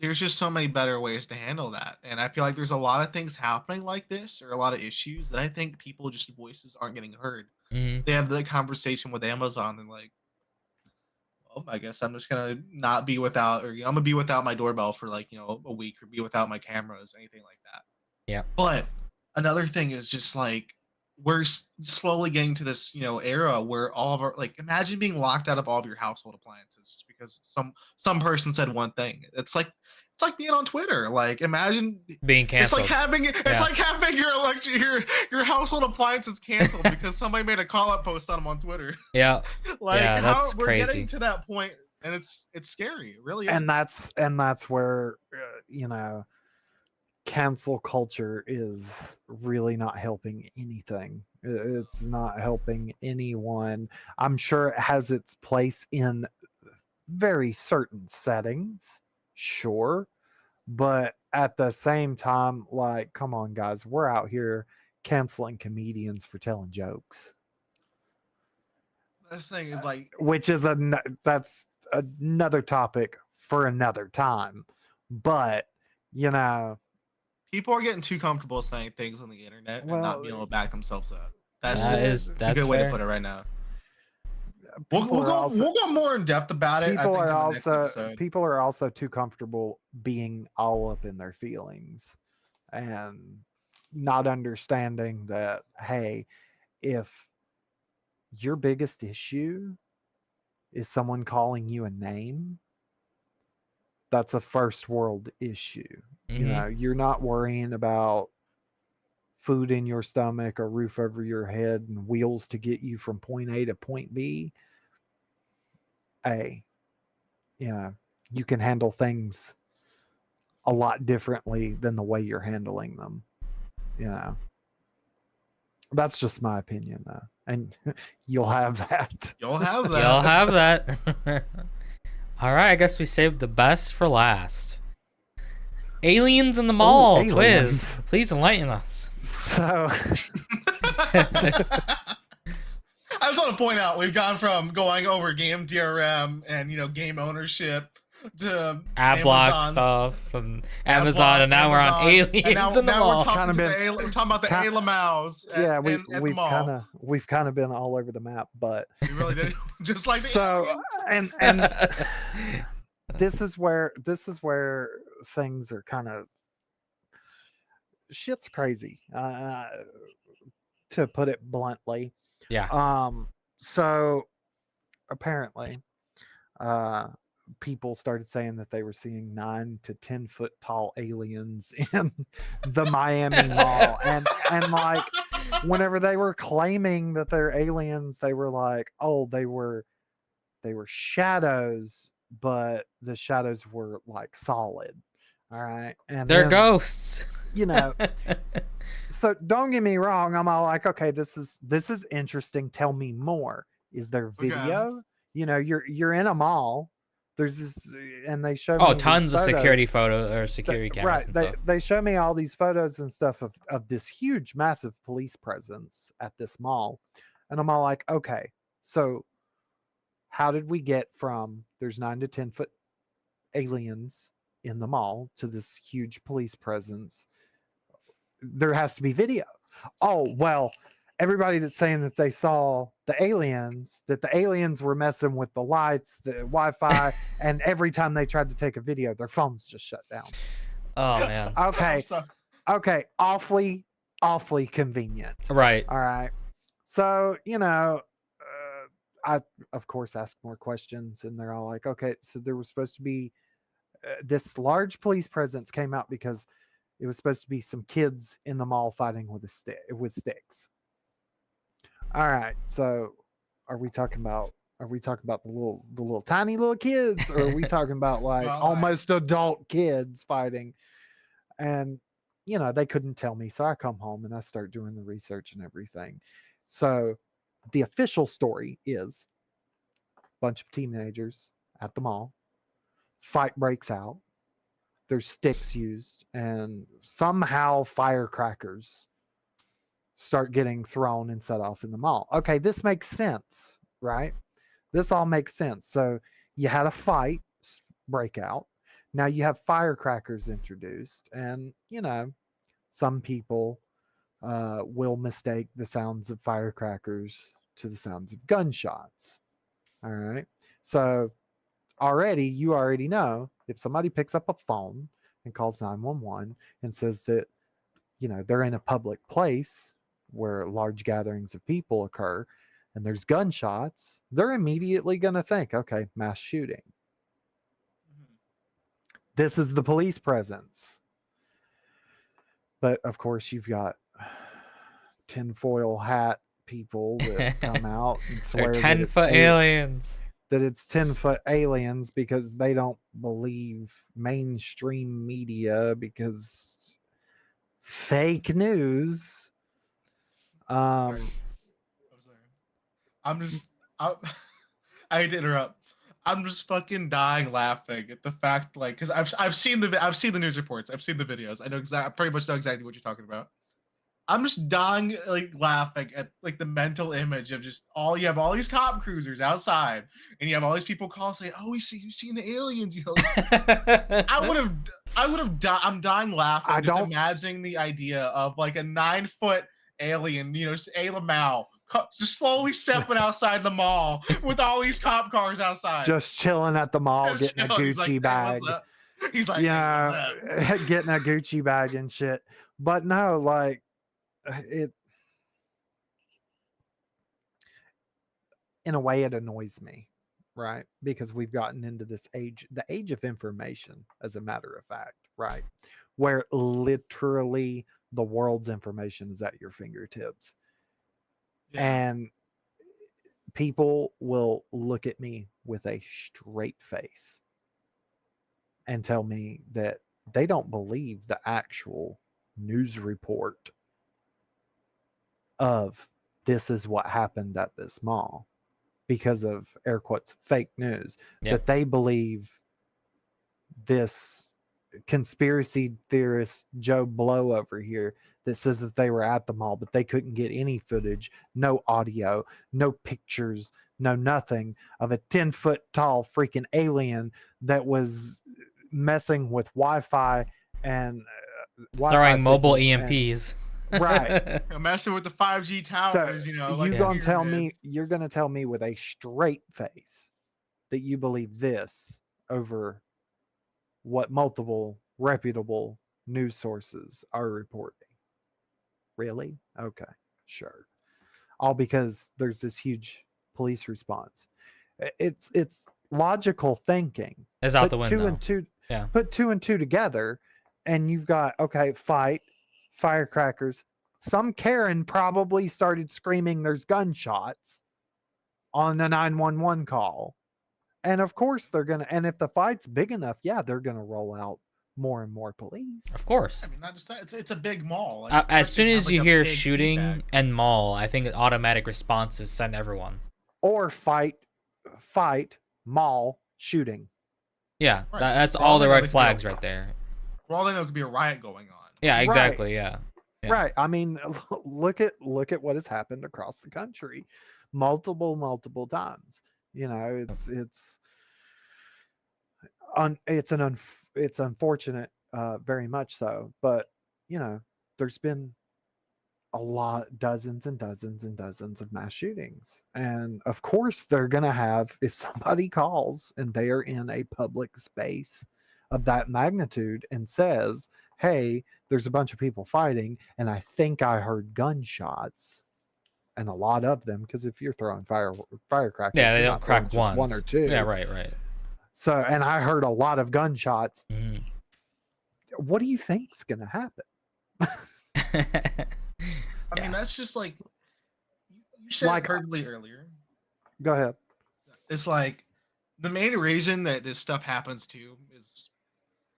there's just so many better ways to handle that. And I feel like there's a lot of things happening like this, or a lot of issues that I think people just voices aren't getting heard. Hmm. They have the conversation with Amazon and like, well, I guess I'm just gonna not be without, or I'm gonna be without my doorbell for like, a week, or be without my cameras, anything like that. Yeah. But another thing is just like we're slowly getting to this, era where all of our, like, imagine being locked out of all of your household appliances just because some person said one thing. It's like being on Twitter. Like, imagine Being it's like canceled. having Yeah. your household appliances canceled because somebody made a call out post on them on Twitter. Yeah. Like, Yeah, how that's we're crazy. getting to that point, and it's scary. It really is. And that's where cancel culture is really not helping anything. It's not helping anyone. I'm sure it has its place in very certain settings, sure, but at the same time, like, come on, guys, we're out here canceling comedians for telling jokes, This thing is like, which is that's another topic for another time. But you know, people are getting too comfortable saying things on the internet and not well, being able to back themselves up. That's That well, is a that's good way to fair. put it right now. people are also We'll go more in depth about it. I people think are in the next also episode. people are also too comfortable being all up in their feelings and not understanding that, hey, if your biggest issue is someone calling you a name, that's a first world issue. Hmm. You're not worrying about food in your stomach, a roof over your head, and wheels to get you from point A to point B. A, you can handle things a lot differently than the way you're handling them. You know, that's just my opinion, though, and you'll have that. You'll have that. Y'all have that. All right, I guess we saved the best for last. Aliens in the mall. aliens. Twiz, please enlighten us. So, I just want to point out we've gone from going over game DRM and game ownership to Ad block Amazon's stuff from ad Amazon, block, and now we're on Amazon, aliens and now, in the now mall. we're talking, Kinda to been- we're talking about the ki- Alamaus at, yeah, at the we've mall. we've kind of been all over the map, but We really did, just like the so aliens. and this is where things are kind of shit's crazy, to put it bluntly. Yeah. So apparently, uh, people started saying that they were seeing 9 to 10 foot tall aliens in the Miami Mall, and like whenever they were claiming that they're aliens, they were like, oh, they were shadows, but the shadows were like solid. All right, and They're then, ghosts. so don't get me wrong, I'm all like, okay, this is interesting, tell me more. Is there Okay. video? You're in a mall, there's this, and they show me Oh, these tons of photos. security photos or security cameras. Right, And they stuff. they show me all these photos and stuff of this huge massive police presence at this mall, and I'm all like, okay, so how did we get from there's 9 to 10 foot aliens in the mall to this huge police presence? There has to be video. Oh, well, everybody that's saying that they saw the aliens, that the aliens were messing with the lights, the Wi-Fi, and every time they tried to take a video, their phones just shut down. Oh man. Okay, I'm sorry. okay, awfully convenient. Right. All right. So, I, of course, asked more questions, and they're all like, okay, so there was supposed to be this large police presence came out because it was supposed to be some kids in the mall fighting with sticks. All right. So, are we talking about the little tiny little kids, or are we talking about like Well, almost adult kids fighting? And they couldn't tell me, so I come home and I start doing the research and everything. So, the official story is a bunch of teenagers at the mall. Fight breaks out. There's sticks used, and somehow firecrackers start getting thrown and set off in the mall. Okay, this makes sense, right? This all makes sense. So you had a fight break out. Now you have firecrackers introduced, and some people will mistake the sounds of firecrackers to the sounds of gunshots. All right. So you already know if somebody picks up a phone and calls 911 and says that they're in a public place where large gatherings of people occur and there's gunshots, they're immediately going to think, okay, mass shooting. This is the police presence. But of course, you've got tinfoil hat people that come out and swear They're that it's 10-foot aliens. that it's 10-foot aliens because they don't believe mainstream media because fake news. I'm sorry. I hate to interrupt. I'm just fucking dying laughing at the fact, like, because I've seen the news reports, I've seen the videos, I pretty much know exactly what you're talking about. I'm just dying, like, laughing at like the mental image of just you have all these cop cruisers outside, and you have all these people calling saying, "Oh, you've seen the aliens." I would have died. I'm dying laughing just imagining the idea of like a 9-foot alien, Ayla Mao, just slowly stepping outside the mall with all these cop cars outside, just chilling at the mall, getting a Gucci bag. He's like, getting a Gucci bag and shit. But no, like it. In a way, it annoys me, right? Because we've gotten into this age, the age of information, as a matter of fact, right? Where literally the world's information is at your fingertips. Yeah. And people will look at me with a straight face and tell me that they don't believe the actual news report of this is what happened at this mall because of air quotes fake news. Yep. That they believe this conspiracy theorist Joe Blow over here that says that they were at the mall, but they couldn't get any footage, no audio, no pictures, no nothing of a 10-foot tall freaking alien that was messing with Wi-Fi and throwing mobile EMPs. Right. Messing with the 5G towers, so you're gonna tell me with a straight face that you believe this over what multiple reputable news sources are reporting. Really? Okay, sure. All because there's this huge police response. It's logical thinking. It's out the window. Put 2 and 2 together, and you've got fight, firecrackers. Some Karen probably started screaming there's gunshots on the 911 call. And of course and if the fight's big enough, they're gonna roll out more and more police. Of course. I mean, not just that, it's a big mall. Like, as soon as you hear shooting and mall, I think automatic response is send everyone. Or fight, mall, shooting. Yeah, right. That's all the red flags right there. For all they know, it could be a riot going on. Yeah, exactly. Right. Yeah. Right. I mean, look at what has happened across the country, multiple times. It's unfortunate, very much so. But there's been dozens and dozens and dozens of mass shootings, and of course they're gonna have, if somebody calls and they are in a public space of that magnitude and says, hey, there's a bunch of people fighting and I think I heard gunshots, and a lot of them, because if you're throwing firecrackers, they don't crack once. One or two. Yeah, right. So, and I heard a lot of gunshots. Mm-hmm. What do you think's gonna happen? I mean, that's just like, You said Like, it perfectly earlier. go ahead. It's like the main reason that this stuff happens too is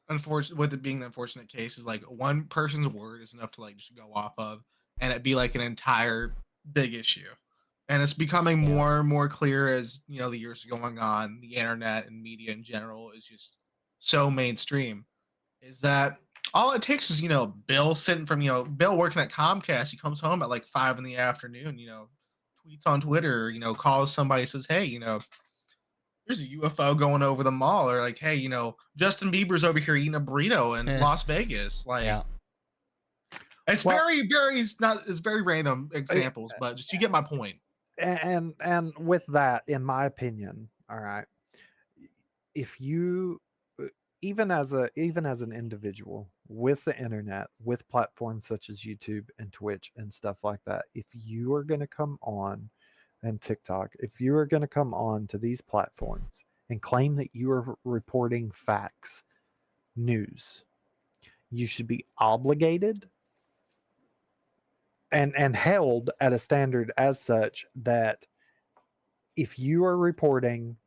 unfortunate. With it being the unfortunate case, is like one person's word is enough to like just go off of, and it be like an entire big issue. And it's becoming Yeah. more and more clear as the years are going on. The internet and media in general is just so mainstream. Is that all it takes is Bill sitting from Bill working at Comcast. He comes home at like 5 in the afternoon. Tweets on Twitter. Calls somebody, says, "Hey, there's a UFO going over the mall," or like, "Hey, Justin Bieber's over here eating a burrito in Las Vegas." Like, Yeah. it's Well- it's very random examples, but just you get my point. And with that, in my opinion, all right, if you even as an individual with the internet, with platforms such as YouTube and Twitch and stuff like that, if you are going to come on and TikTok, if you are going to come on to these platforms and claim that you are reporting facts, news, you should be obligated and held at a standard as such that if you are reporting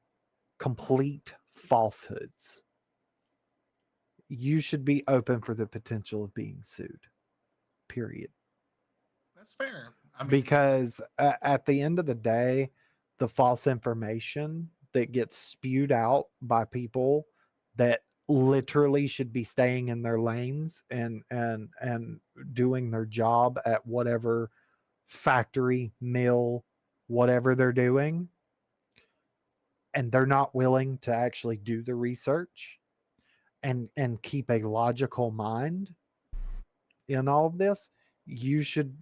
complete falsehoods, you should be open for the potential of being sued. Period. That's fair. I mean, Because at the end of the day, the false information that gets spewed out by people that literally should be staying in their lanes and doing their job at whatever factory, mill, whatever they're doing, and they're not willing to actually do the research and keep a logical mind in all of this, you should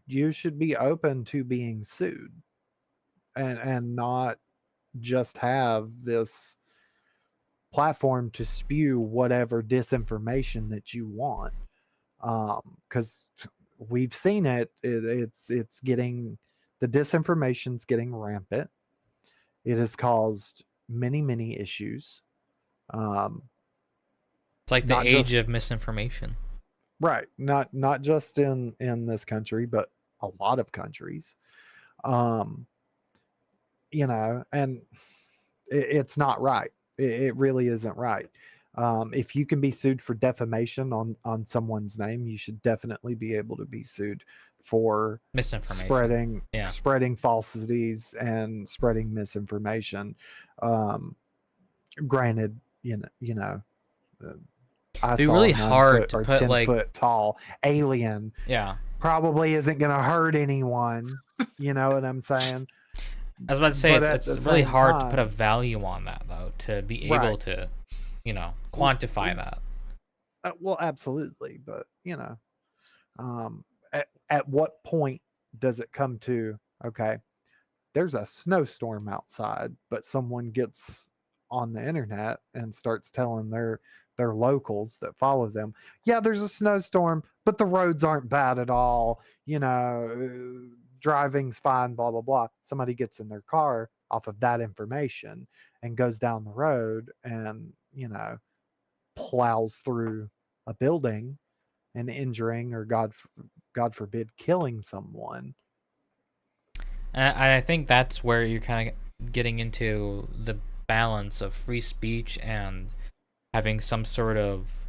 be open to being sued and not just have this platform to spew whatever disinformation that you want, because we've seen it's getting, the disinformation's getting rampant. It has caused many issues. It's like the Not age just- of misinformation. Right. Not just in this country, but a lot of countries. And it's not right. It really isn't right. If you can be sued for defamation on someone's name, you should definitely be able to be sued for Misinformation. spreading falsities and spreading misinformation. Granted, I It'd be saw really a 9 hard foot to or put 10 like foot tall alien yeah. probably isn't going to hurt anyone. You know what I'm saying? I was about to say But at it's the really same hard to put a time- value on that though, to be able Right. to, quantify that. Well, absolutely, but at what point does it come to, okay, there's a snowstorm outside, but someone gets on the internet and starts telling their locals that follow them, yeah, there's a snowstorm, but the roads aren't bad at all, driving's fine, blah blah blah. Somebody gets in their car off of that information and goes down the road and plows through a building and injuring, or God forbid, killing someone. And I think that's where you're kind of getting into the balance of free speech and having some sort of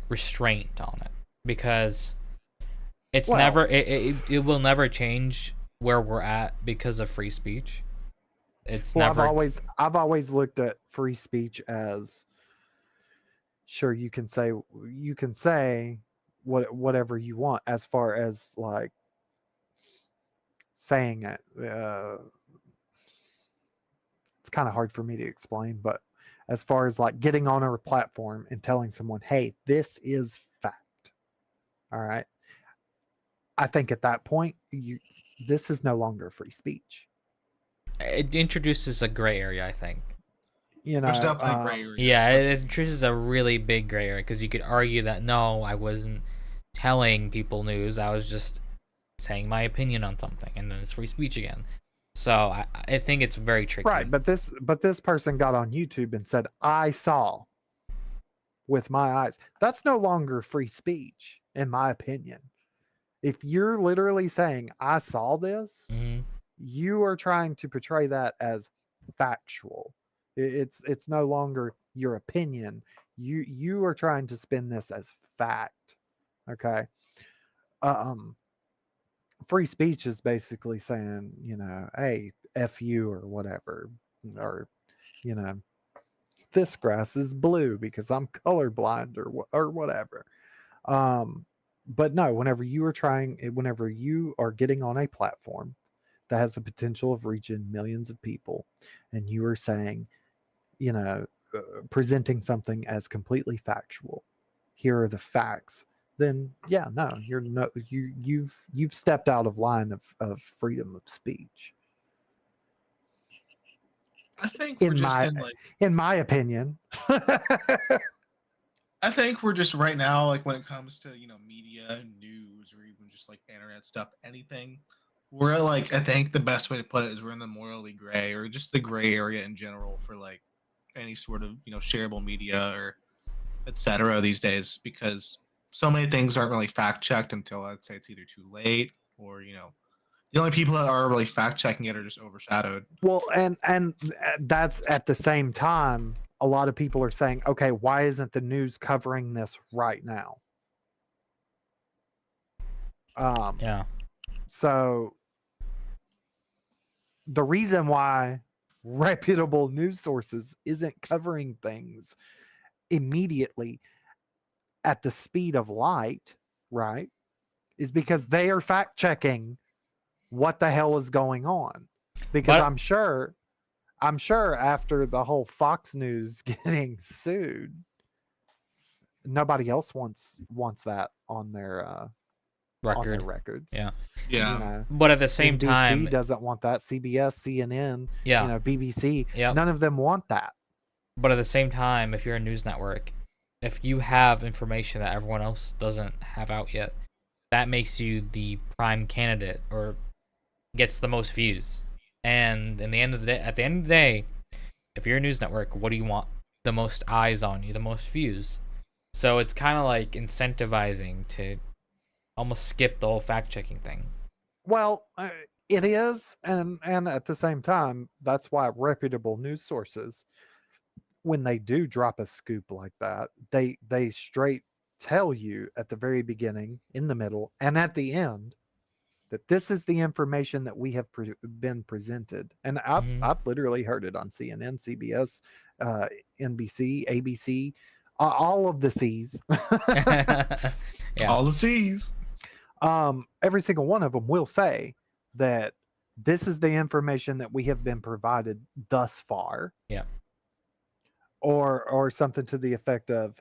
restraint on it, because it's Well- never it will never change where we're at because of free speech. It's Well, never I've always looked at free speech as, sure, you can say whatever you want, as far as like saying it. It's kind of hard for me to explain, but as far as like getting on a platform and telling someone, hey, this is fact. All right. I think at that point, this is no longer free speech. it introduces a gray area, I think. there's definitely gray area. Yeah, it introduces a really big gray area, because you could argue that no, I wasn't telling people news, I was just saying my opinion on something, and then it's free speech again. So I think it's very tricky. Right, but this person got on YouTube and said, I saw with my eyes. That's no longer free speech, in my opinion. If you're literally saying, I saw this, Hmm. you are trying to portray that as factual. It's no longer your opinion. You are trying to spin this as fact. Okay. Um, Free speech is basically saying, hey, F you or whatever. Or, you know, this grass is blue because I'm colorblind or whatever. But no, whenever you are getting on a platform that has the potential of reaching millions of people, and you are saying, you know, presenting something as completely factual, here are the facts. Then yeah, no, you're no, you've stepped out of line of freedom of speech. I think we're In just my in like in my opinion. I think we're just right now, like when it comes to media, news, or even just like internet stuff, anything. We're like, I think the best way to put it is we're in the morally gray or just the gray area in general for like any sort of shareable media or etc. these days because so many things aren't really fact checked until I'd say it's either too late or the only people that are really fact checking it are just overshadowed. Well, and that's at the same time, a lot of people are saying, okay, why isn't the news covering this right now? Um, Yeah. so the reason why reputable news sources isn't covering things immediately at the speed of light, right, is because they are fact checking what the hell is going on. Because But I'm sure after the whole Fox News getting sued, nobody else wants that on their record. records. Yeah. You Yeah. know, But at the same NBC time, doesn't want that. CBS, CNN, yeah. BBC, Yep. none of them want that. But at the same time, if you're a news network, if you have information that everyone else doesn't have out yet, that makes you the prime candidate or gets the most views. And in the end of the day, at the end of the day, if you're a news network, what do you want? The most eyes on you, the most views. So it's kind of like incentivizing to almost skip the whole fact checking thing. Well, it is, and at the same time, that's why reputable news sources, when they do drop a scoop like that, they straight tell you at the very beginning, in the middle, and at the end that this is the information that we have been presented. And Hmm. I've literally heard it on CNN, CBS, uh, NBC, ABC, all of the C's. Yeah. All the C's. Every single one of them will say that this is the information that we have been provided thus far, Yeah. or something to the effect of,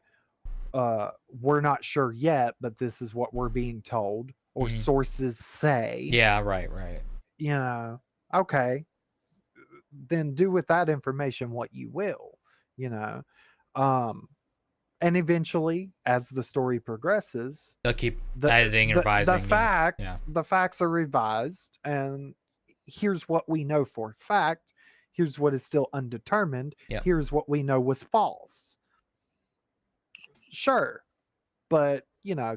we're not sure yet, but this is what we're being told, or Mhm. sources say. Yeah. Right. Right. You know, okay, then do with that information what you will. You know, um, and eventually, as the story progresses, They'll keep the editing and the the revising. Yeah. facts are revised, and here's what we know for a fact. Here's what is still undetermined. Yep. Here's what we know was false. Sure, but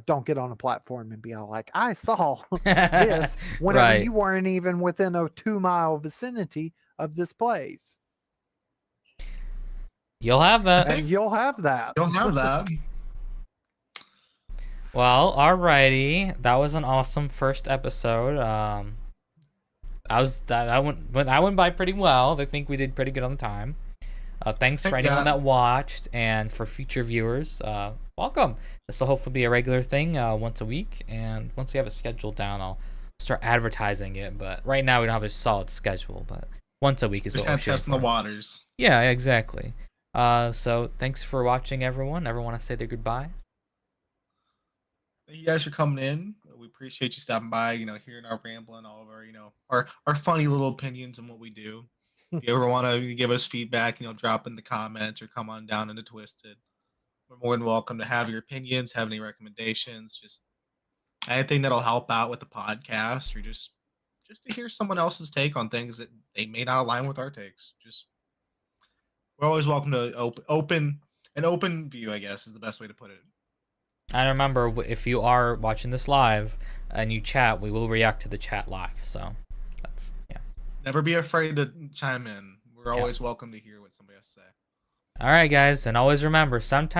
don't get on a platform and be all like, I saw this whenever Right. you weren't even within a 2-mile vicinity of this place. You'll have that. And you'll have that. Don't have that. Well, alrighty. That was an awesome first episode. That went by pretty well. I think we did pretty good on time. Thanks for anyone that watched, and for future viewers, welcome. This will hopefully be a regular thing, once a week, and once we have a schedule down, I'll start advertising it. But right now we don't have a solid schedule, but once a week is Just what kind we're of shooting testing the for. waters. Yeah, exactly. So thanks for watching, everyone. Everyone want to say their goodbye? Thank you guys for coming in. We appreciate you stopping by, hearing our rambling, all of our, our funny little opinions on what we do. If you ever want to give us feedback, drop in the comments or come on down into Twisted. We're more than welcome to have your opinions, have any recommendations, just anything that'll help out with the podcast, or just to hear someone else's take on things that they may not align with our takes. Just we're always welcome to open view, I guess is the best way to put it. And remember, if you are watching this live, and you chat, we will react to the chat live. So that's Never be afraid to chime in. We're Yeah. always welcome to hear what somebody has to say. All right, guys, and always remember, sometimes